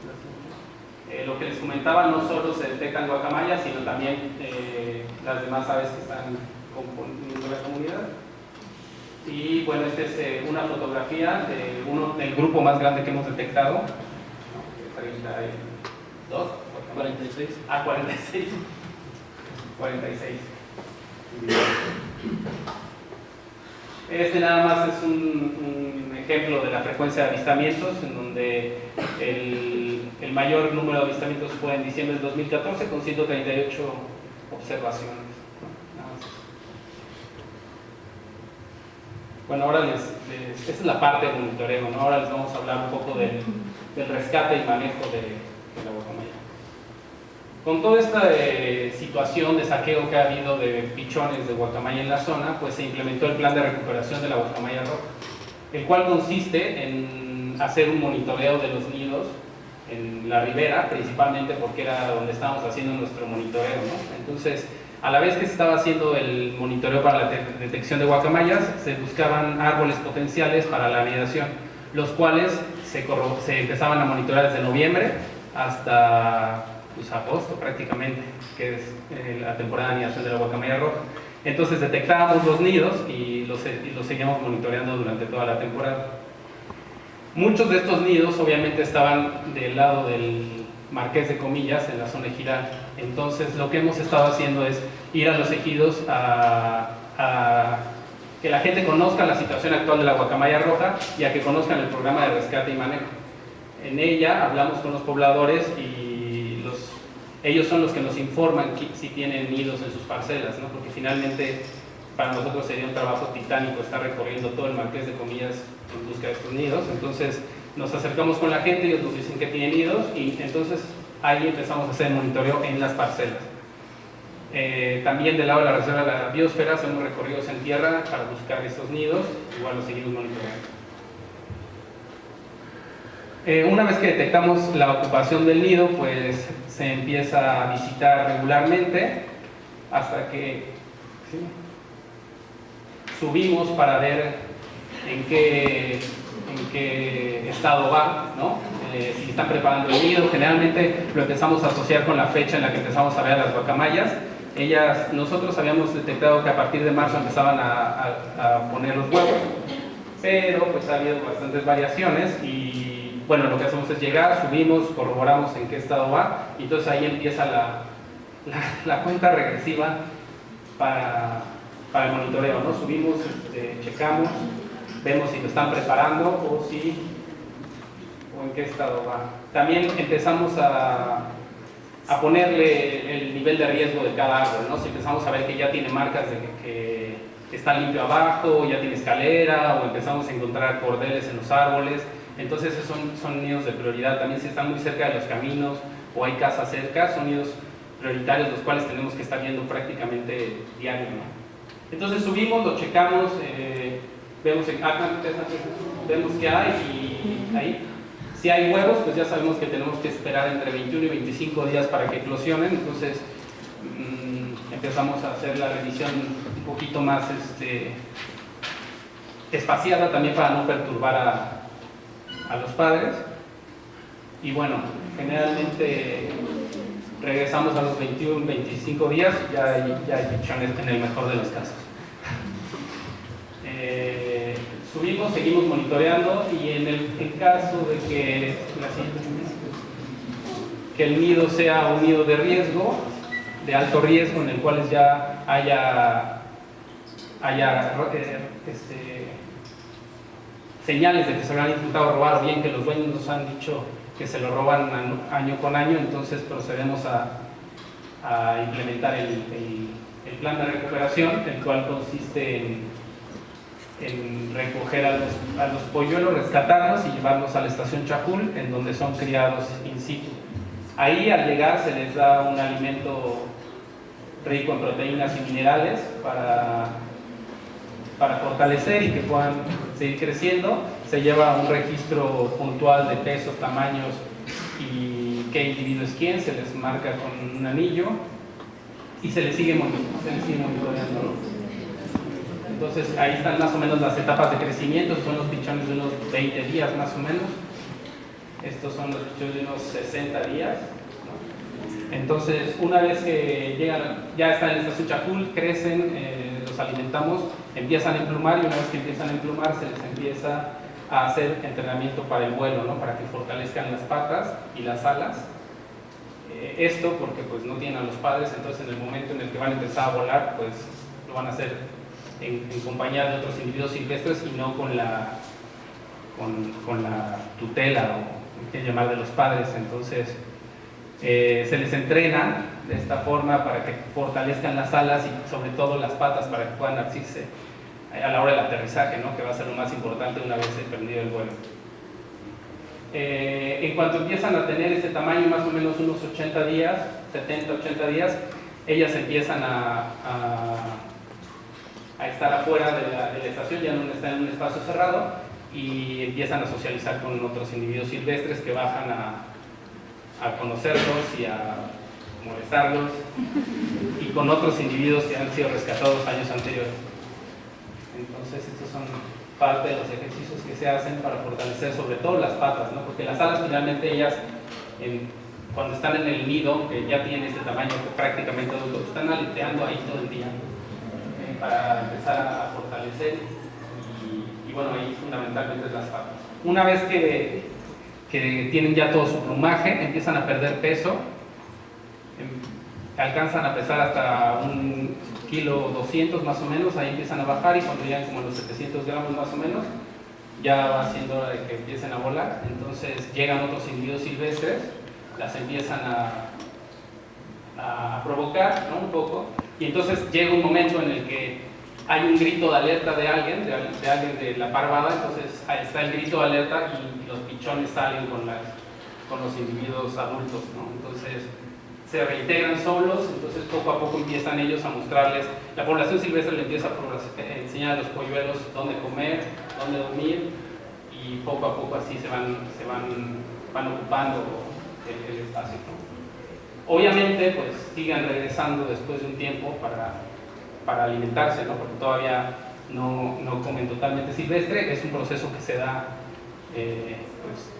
Lo que les comentaba, no solo se detectan guacamayas, sino también las demás aves que están componiendo la comunidad. Y bueno, esta es una fotografía del grupo más grande que hemos detectado. 32, 46. 46. 46. Este nada más es un ejemplo de la frecuencia de avistamientos, en donde el mayor número de avistamientos fue en diciembre del 2014 con 138 observaciones. Nada más. Bueno, ahora esta es la parte de monitoreo, ¿no? Ahora les vamos a hablar un poco del rescate y manejo de la guacamaya. Con toda esta situación de saqueo que ha habido de pichones de guacamaya en la zona, pues se implementó el plan de recuperación de la guacamaya roja, el cual consiste en hacer un monitoreo de los nidos en la ribera, principalmente porque era donde estábamos haciendo nuestro monitoreo, ¿no? Entonces, a la vez que se estaba haciendo el monitoreo para la detección de guacamayas, se buscaban árboles potenciales para la anidación, los cuales se empezaban a monitorear desde noviembre hasta pues, agosto prácticamente, que es la temporada de anidación de la guacamaya roja. Entonces detectábamos los nidos y los seguíamos monitoreando durante toda la temporada. Muchos de estos nidos obviamente estaban del lado del Marqués de Comillas, en la zona ejidal. Entonces lo que hemos estado haciendo es ir a los ejidos a que la gente conozca la situación actual de la guacamaya roja y a que conozcan el programa de rescate y manejo. En ella hablamos con los pobladores y ellos son los que nos informan si tienen nidos en sus parcelas, ¿no? Porque finalmente para nosotros sería un trabajo titánico estar recorriendo todo el Marqués de Comillas en busca de estos nidos. Entonces nos acercamos con la gente, ellos nos dicen que tienen nidos y entonces ahí empezamos a hacer monitoreo en las parcelas. También del lado de la reserva de la biosfera hacemos recorridos en tierra para buscar estos nidos, igual los seguimos monitoreando. Una vez que detectamos la ocupación del nido, pues se empieza a visitar regularmente hasta que ¿sí? subimos para ver en qué estado va, ¿no? Si están preparando el nido. Generalmente lo empezamos a asociar con la fecha en la que empezamos a ver a las guacamayas. Nosotros habíamos detectado que a partir de marzo empezaban a poner los huevos, pero pues ha habido bastantes variaciones y bueno, lo que hacemos es llegar, subimos, corroboramos en qué estado va y entonces ahí empieza la cuenta regresiva para el monitoreo, ¿no? Subimos, checamos, vemos si lo están preparando o en qué estado va. También empezamos a ponerle el nivel de riesgo de cada árbol, ¿no? Si empezamos a ver que ya tiene marcas de que está limpio abajo, ya tiene escalera, o empezamos a encontrar cordeles en los árboles, entonces esos son nidos de prioridad. También si están muy cerca de los caminos o hay casas cerca, son nidos prioritarios los cuales tenemos que estar viendo prácticamente diario, ¿no? Entonces subimos, lo checamos, vemos qué hay y ahí. Si hay huevos, pues ya sabemos que tenemos que esperar entre 21 y 25 días para que eclosionen, entonces empezamos a hacer la revisión un poquito más espaciada también para no perturbar a los padres. Y bueno, generalmente regresamos a los 21, 25 días, ya hay pichones en el mejor de los casos. Subimos, seguimos monitoreando y en el caso de que el nido sea un nido de riesgo, de alto riesgo, en el cual ya haya señales de que se lo han intentado robar o bien que los dueños nos han dicho que se lo roban año con año, entonces procedemos a implementar el plan de recuperación, el cual consiste en recoger a los polluelos, rescatarlos y llevarlos a la estación Chajul, en donde son criados in situ. Ahí al llegar se les da un alimento rico en proteínas y minerales para fortalecer y que puedan seguir creciendo. Se lleva un registro puntual de pesos, tamaños y qué individuo es quién, se les marca con un anillo y se les sigue monitoreando, ¿no? Entonces ahí están más o menos las etapas de crecimiento, son los pichones de unos 20 días más o menos. Estos son los pichones de unos 60 días, ¿no? Entonces una vez que llegan, ya están en la estación Chajul, crecen, los los alimentamos, empiezan a emplumar, y una vez que empiezan a emplumar se les empieza a hacer entrenamiento para el vuelo, ¿no? Para que fortalezcan las patas y las alas. Esto porque pues no tienen a los padres, entonces en el momento en el que van a empezar a volar, pues lo van a hacer en compañía de otros individuos silvestres y no con la tutela, o que llamar, de los padres. Entonces se les entrena de esta forma para que fortalezcan las alas y sobre todo las patas para que puedan asirse a la hora del aterrizaje, ¿no? Que va a ser lo más importante una vez emprendido el vuelo. En cuanto empiezan a tener ese tamaño, más o menos unos 80 días, 70, 80 días, ellas empiezan a estar afuera de la estación, ya no están en un espacio cerrado, y empiezan a socializar con otros individuos silvestres que bajan a conocerlos y a molestarlos, y con otros individuos que han sido rescatados años anteriores. Entonces estos son parte de los ejercicios que se hacen para fortalecer sobre todo las patas, ¿no? Porque las alas finalmente ellas, cuando están en el nido, que ya tienen este tamaño prácticamente adulto, están aleteando ahí todo el día para empezar a fortalecer, y bueno, ahí fundamentalmente es las patas. Una vez que tienen ya todo su plumaje, empiezan a perder peso, alcanzan a pesar hasta 1,2 kilos más o menos, ahí empiezan a bajar, y cuando llegan como a los 700 gramos más o menos, ya va siendo hora de que empiecen a volar. Entonces llegan otros individuos silvestres, las empiezan a provocar, ¿no? Un poco, y entonces llega un momento en el que hay un grito de alerta de alguien de la parvada, entonces ahí está el grito de alerta y los pichones salen con los individuos adultos, ¿no? Entonces se reintegran solos, entonces poco a poco empiezan ellos a mostrarles, la población silvestre le empieza a enseñar a los polluelos dónde comer, dónde dormir, y poco a poco así se van ocupando el espacio, ¿no? Obviamente pues siguen regresando después de un tiempo para alimentarse, ¿no? Porque todavía no comen totalmente silvestre, es un proceso que se da pues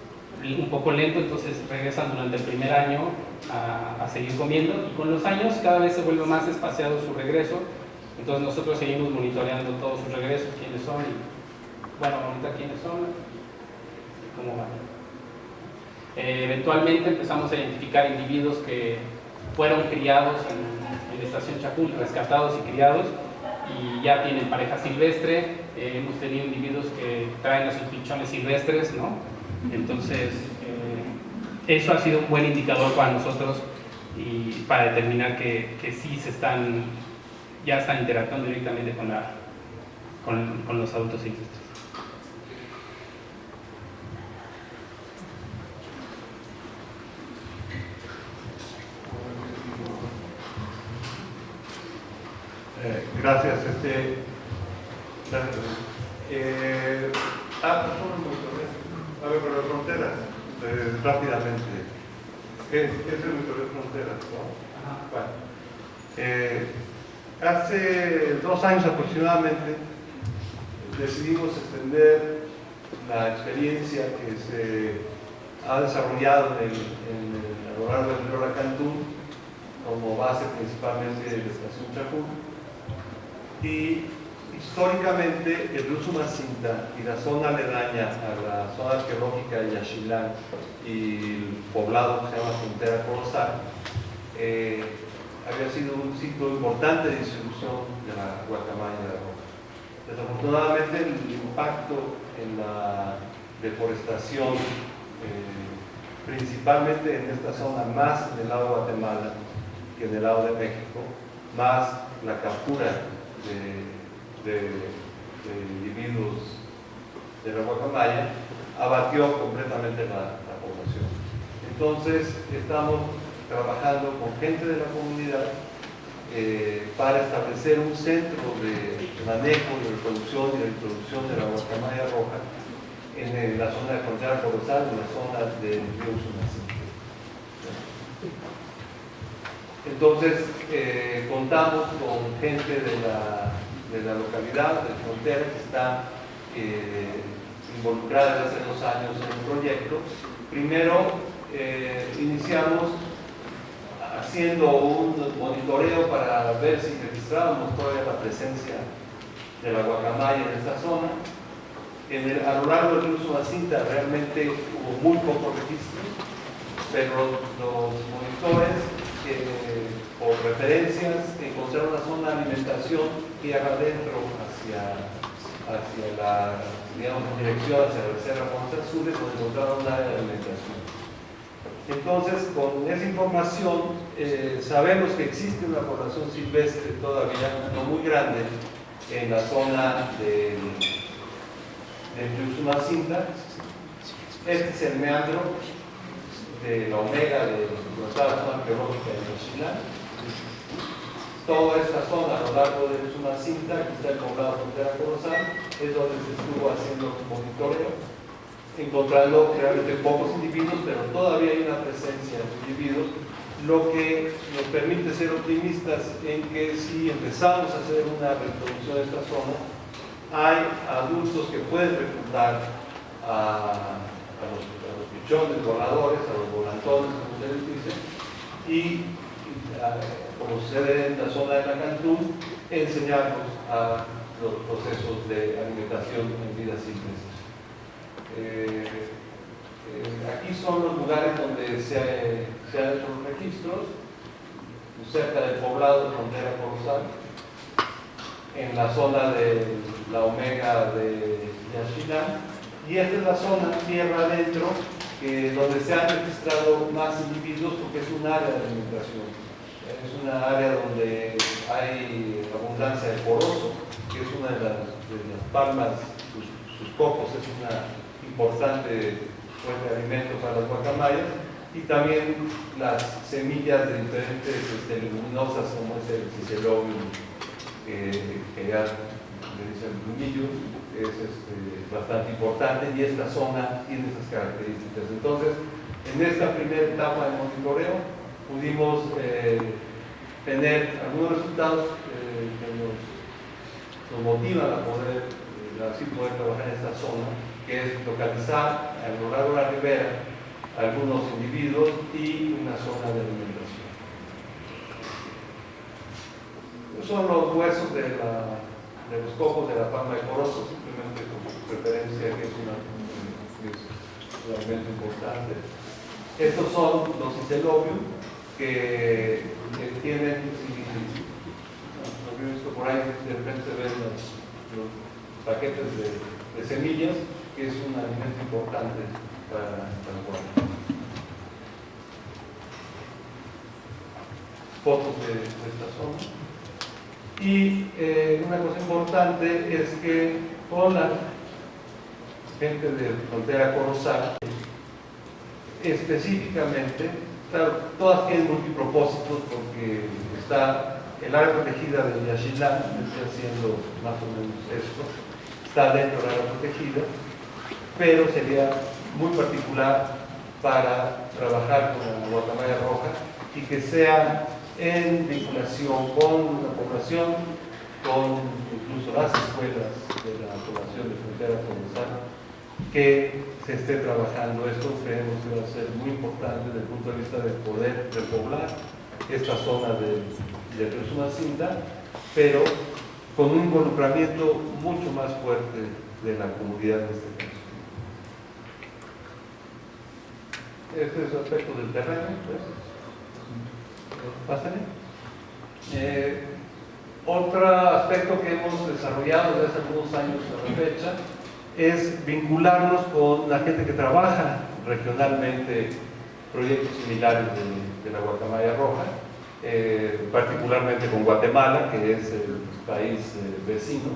un poco lento, entonces regresan durante el primer año a seguir comiendo, y con los años cada vez se vuelve más espaciado su regreso, entonces nosotros seguimos monitoreando todos sus regresos, quiénes son, y bueno, ahorita quiénes son y cómo van. Eventualmente empezamos a identificar individuos que fueron criados en la estación Chacul, rescatados y criados, y ya tienen pareja silvestre. Hemos tenido individuos que traen a sus pichones silvestres, ¿no? Entonces eso ha sido un buen indicador para nosotros y para determinar que sí ya están interactuando directamente con los adultos silvestres. Gracias. A ver, pero fronteras, rápidamente. ¿Qué es el monitoreo de fronteras? Bueno, hace 2 años aproximadamente decidimos extender la experiencia que se ha desarrollado a lo largo del río Racantún como base principalmente de la estación Chacul. Y históricamente el río Sumacinta y la zona aledaña a la zona arqueológica de Yaxchilán y el poblado que se llama Frontera Corozal había sido un sitio importante de distribución de la guacamaya de la roca. Desafortunadamente el impacto en la deforestación, principalmente en esta zona, más en el lado de Guatemala que en el lado de México, más la captura de individuos de la guacamaya, abatió completamente la población. Entonces estamos trabajando con gente de la comunidad para establecer un centro de manejo, de reproducción y de introducción de la guacamaya roja en la zona de Frontera Corozal, en la zona del río Sumacinta. Entonces contamos con gente de la localidad, de Frontera, que está involucrada desde hace 2 años en el proyecto. Primero iniciamos haciendo un monitoreo para ver si registrábamos todavía la presencia de la guacamaya en esta zona. A lo largo del río Usumacinta realmente hubo muy poco registro, pero los monitores, por referencias, encontraron una zona de alimentación que iba adentro hacia la, digamos, dirección hacia la reserva Montes Azules, donde encontraron un área de alimentación. Entonces, con esa información, sabemos que existe una población silvestre todavía no muy grande en la zona del río Usumacinta. Este es el meandro de la omega de la zona arqueológica de Yaxchilán. Toda esta zona a lo largo del Usumacinta, que está el poblado frontera Corozal, es donde se estuvo haciendo monitoreo, encontrando realmente pocos individuos, pero todavía hay una presencia de individuos, lo que nos permite ser optimistas en que si empezamos a hacer una reproducción de esta zona, hay adultos que pueden reclutar a los pichones voladores, a los volantones, como ustedes dicen, y como sucede en la zona de la Cantún, enseñarnos a los procesos de alimentación en vida silvestre. Aquí son los lugares donde se han hecho los registros, cerca del poblado de frontera Corozal, en la zona de la omega de Yaxchilán, y esta es la zona tierra adentro donde se han registrado más individuos porque es un área de alimentación. Es una área donde hay abundancia de poroso, que es una de las palmas, sus cocos es una importante fuente de alimento para las guacamayas, y también las semillas de diferentes leguminosas como es el cicerobium, que ya le dicen plumillo, es bastante importante, y esta zona tiene esas características. Entonces, en esta primera etapa de monitoreo pudimos tener algunos resultados que nos motivan a poder trabajar en esta zona, que es localizar a lo largo de la ribera algunos individuos y una zona de alimentación. Son los huesos de los cocos de la palma de Corozo, simplemente como referencia que es un alimento importante. Estos son los cicelobium que tienen, lo he visto por ahí, de repente se ven los paquetes de semillas, que es un alimento importante para el guano. Fotos de esta zona. Y una cosa importante es que con la gente de frontera Corozal, específicamente, claro, todas tienen multipropósitos porque está el área protegida de Yaxchilán, que está haciendo más o menos esto, está dentro del área protegida, pero sería muy particular para trabajar con la guacamaya roja y que sea en vinculación con la población, con incluso las escuelas de la población de frontera Corozal, que se esté trabajando esto. Creemos que va a ser muy importante desde el punto de vista de poder repoblar esta zona de Usumacinta, pero con un involucramiento mucho más fuerte de la comunidad de este caso. Este es el aspecto del terreno, pues. Pásale. Otro aspecto que hemos desarrollado desde hace algunos años a la fecha es vincularnos con la gente que trabaja regionalmente proyectos similares de la guacamaya roja, particularmente con Guatemala, que es el país vecino,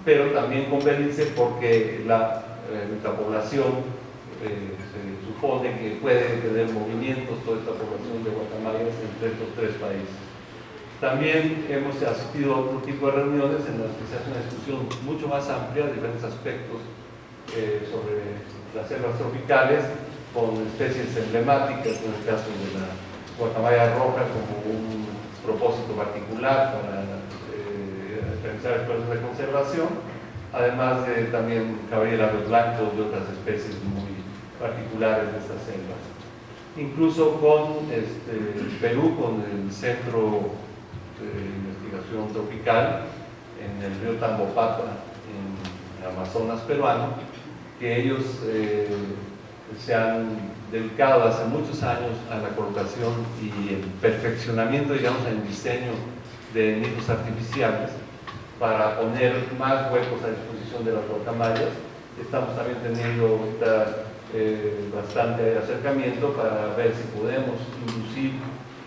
pero también con Belice, porque nuestra población se supone que puede tener movimientos, toda esta población de guacamayas entre estos tres países. También hemos asistido a otro tipo de reuniones en las que se hace una discusión mucho más amplia de diferentes aspectos sobre las selvas tropicales, con especies emblemáticas, en el caso de la guacamaya roja como un propósito particular para realizar esfuerzos de conservación, además de también cabello blancos y otras especies muy particulares de estas selvas. incluso con Perú, con el Centro de Investigación Tropical en el río Tambopata, en el Amazonas peruano, que ellos se han dedicado hace muchos años a la colocación y el perfeccionamiento, digamos, en el diseño de nidos artificiales para poner más huecos a disposición de las guacamayas. Estamos también teniendo ahorita bastante acercamiento para ver si podemos inducir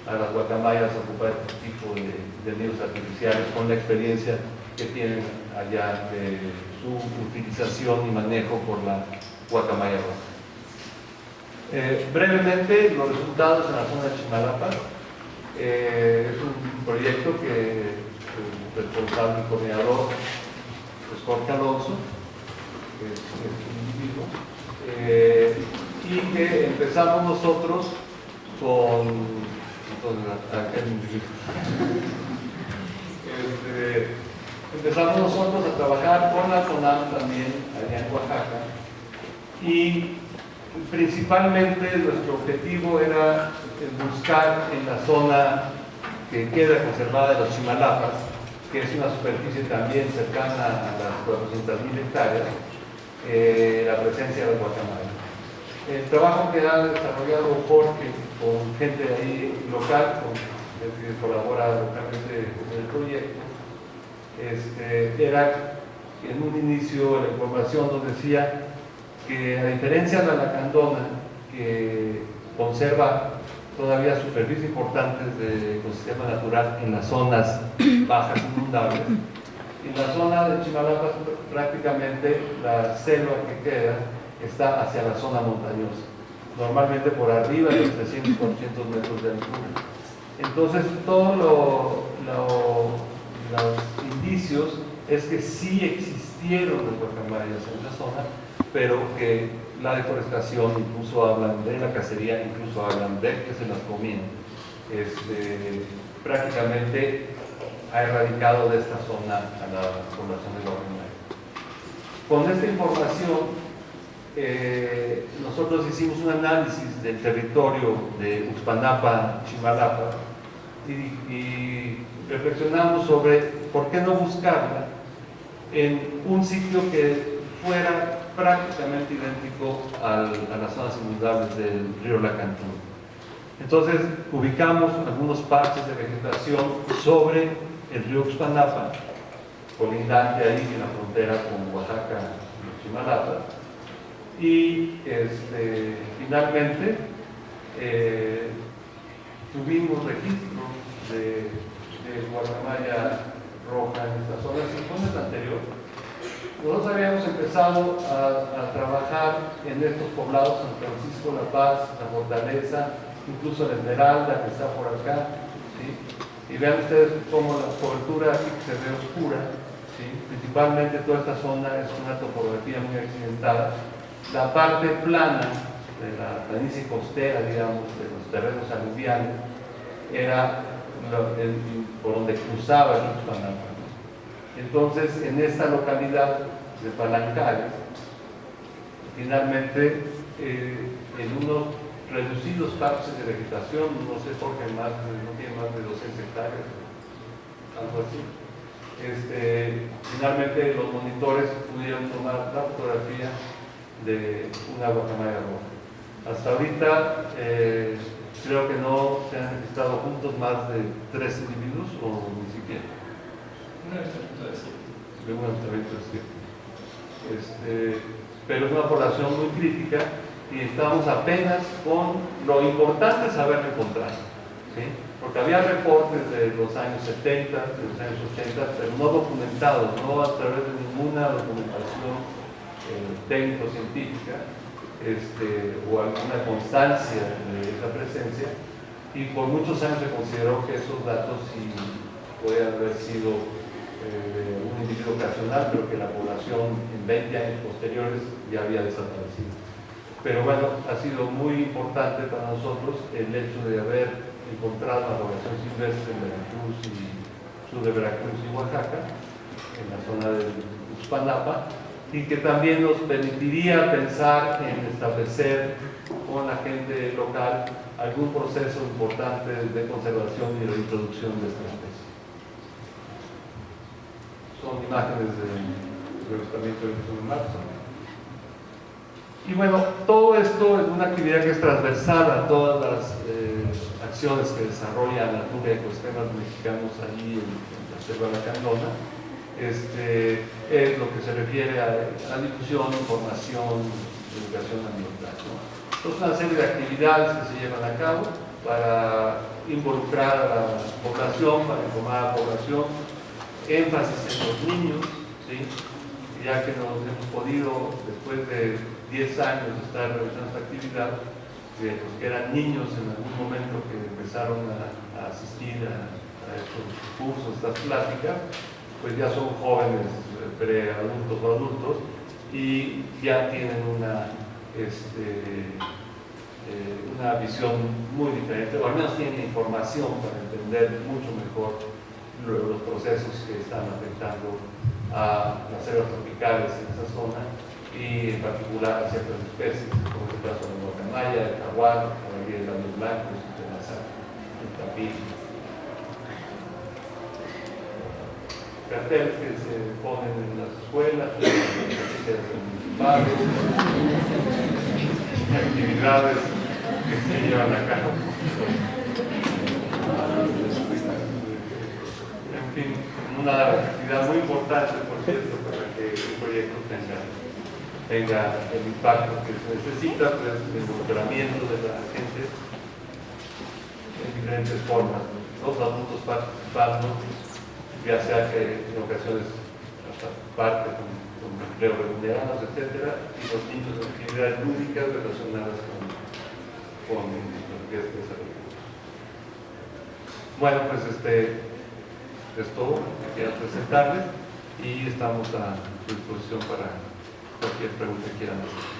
a las guacamayas a ocupar este tipo de nidos artificiales con la experiencia que tienen allá de su utilización y manejo por la guacamaya roja. Brevemente, los resultados en la zona de Chimalapa. Es un proyecto que el responsable y coordinador es Jorge Alonso, que es un individuo, y que empezamos nosotros con empezamos nosotros a trabajar con la CONAM también allá en Oaxaca, y principalmente nuestro objetivo era buscar en la zona que queda conservada de los Chimalapas, que es una superficie también cercana a las 400.000 hectáreas, la presencia de las guacamayas. El trabajo que ha desarrollado Jorge con gente ahí local, con gente que colabora localmente en el proyecto, era en un inicio la información nos decía que, a diferencia de la lacandona, que conserva todavía superficies importantes de ecosistema natural en las zonas bajas inundables, en la zona de Chimalapa prácticamente la selva que queda está hacia la zona montañosa, normalmente por arriba de los 300, 400 metros de altura. Entonces, todos los indicios es que sí existieron los guacamayas en la zona, pero que la deforestación, incluso hablan de la cacería, incluso hablan de que se las comían, prácticamente ha erradicado de esta zona a la población de guacamaya. Con esta información, nosotros hicimos un análisis del territorio de Uxpanapa, Chimalapa, y reflexionamos sobre por qué no buscarla en un sitio que fuera prácticamente idéntico a las zonas inundables del río Lacandón. Entonces ubicamos algunos parches de vegetación sobre el río Uxpanapa, colindante ahí en la frontera con Oaxaca y Chimalapa, y finalmente tuvimos registro de guacamaya roja en esta zona. En el informe anterior, nosotros habíamos empezado a trabajar en estos poblados: San Francisco, La Paz, La Fortaleza, incluso la Esmeralda, que está por acá, ¿sí? Y vean ustedes cómo la cobertura aquí se ve oscura, ¿sí? Principalmente toda esta zona es una topografía muy accidentada. La parte plana de la planicie costera, digamos, de los terrenos aluviales, era por donde cruzaba el río Uxpanapa. Entonces, en esta localidad de Palancares, finalmente, en unos reducidos parches de vegetación, no sé por qué no tiene más de 200 hectáreas, algo así, finalmente los monitores pudieron tomar la fotografía de una guacamaya roja. Hasta ahorita creo que no se han registrado juntos más de 3 individuos, o ni siquiera. Un avistamiento de 7. Pero es una población muy crítica y estamos apenas con lo importante es haberlo encontrado, ¿sí? Porque había reportes de los años 70, de los años 80, pero no documentados, no a través de ninguna documentación técnico-científica, o alguna constancia de esa presencia, y por muchos años se consideró que esos datos sí podían haber sido un individuo ocasional, pero que la población en 20 años posteriores ya había desaparecido. Pero bueno, ha sido muy importante para nosotros el hecho de haber encontrado la población silvestre en Veracruz y sur de Veracruz y Oaxaca, en la zona del Uxpanapa, y que también nos permitiría pensar en establecer con la gente local algún proceso importante de conservación y de introducción de esta especie. Son imágenes del avistamiento del 1 de marzo. Y bueno, todo esto es una actividad que es transversal a todas las acciones que desarrolla Natura y Ecosistemas Mexicanos allí en la Selva Lacandona. Es lo que se refiere a la difusión, información, educación ambiental, ¿no? Entonces, una serie de actividades que se llevan a cabo para involucrar a la población, para informar a la población, énfasis en los niños, ¿sí? Ya que nos hemos podido, después de 10 años de estar realizando esta actividad, que eran niños en algún momento que empezaron a asistir a estos cursos, estas pláticas, pues ya son jóvenes, preadultos o adultos, y ya tienen una visión muy diferente, o al menos tienen información para entender mucho mejor los procesos que están afectando a las selvas tropicales en esa zona, y en particular a ciertas especies, como es el caso de la guacamaya, el jaguar, el labios blancos, el tapir. Carteles que se ponen en las escuelas, en las iglesias municipales, actividades que se llevan a cabo. En fin, una actividad muy importante, por cierto, para que el proyecto tenga el impacto que se necesita, pues, el involucramiento de la gente en diferentes formas, los adultos participando, ya sea que en ocasiones hasta parte con empleos remunerados, etcétera, y los niños en actividades lúdicas relacionadas con lo que es desarrollo. Bueno, pues es todo lo que quería presentarles y estamos a su disposición para cualquier pregunta que quieran hacer.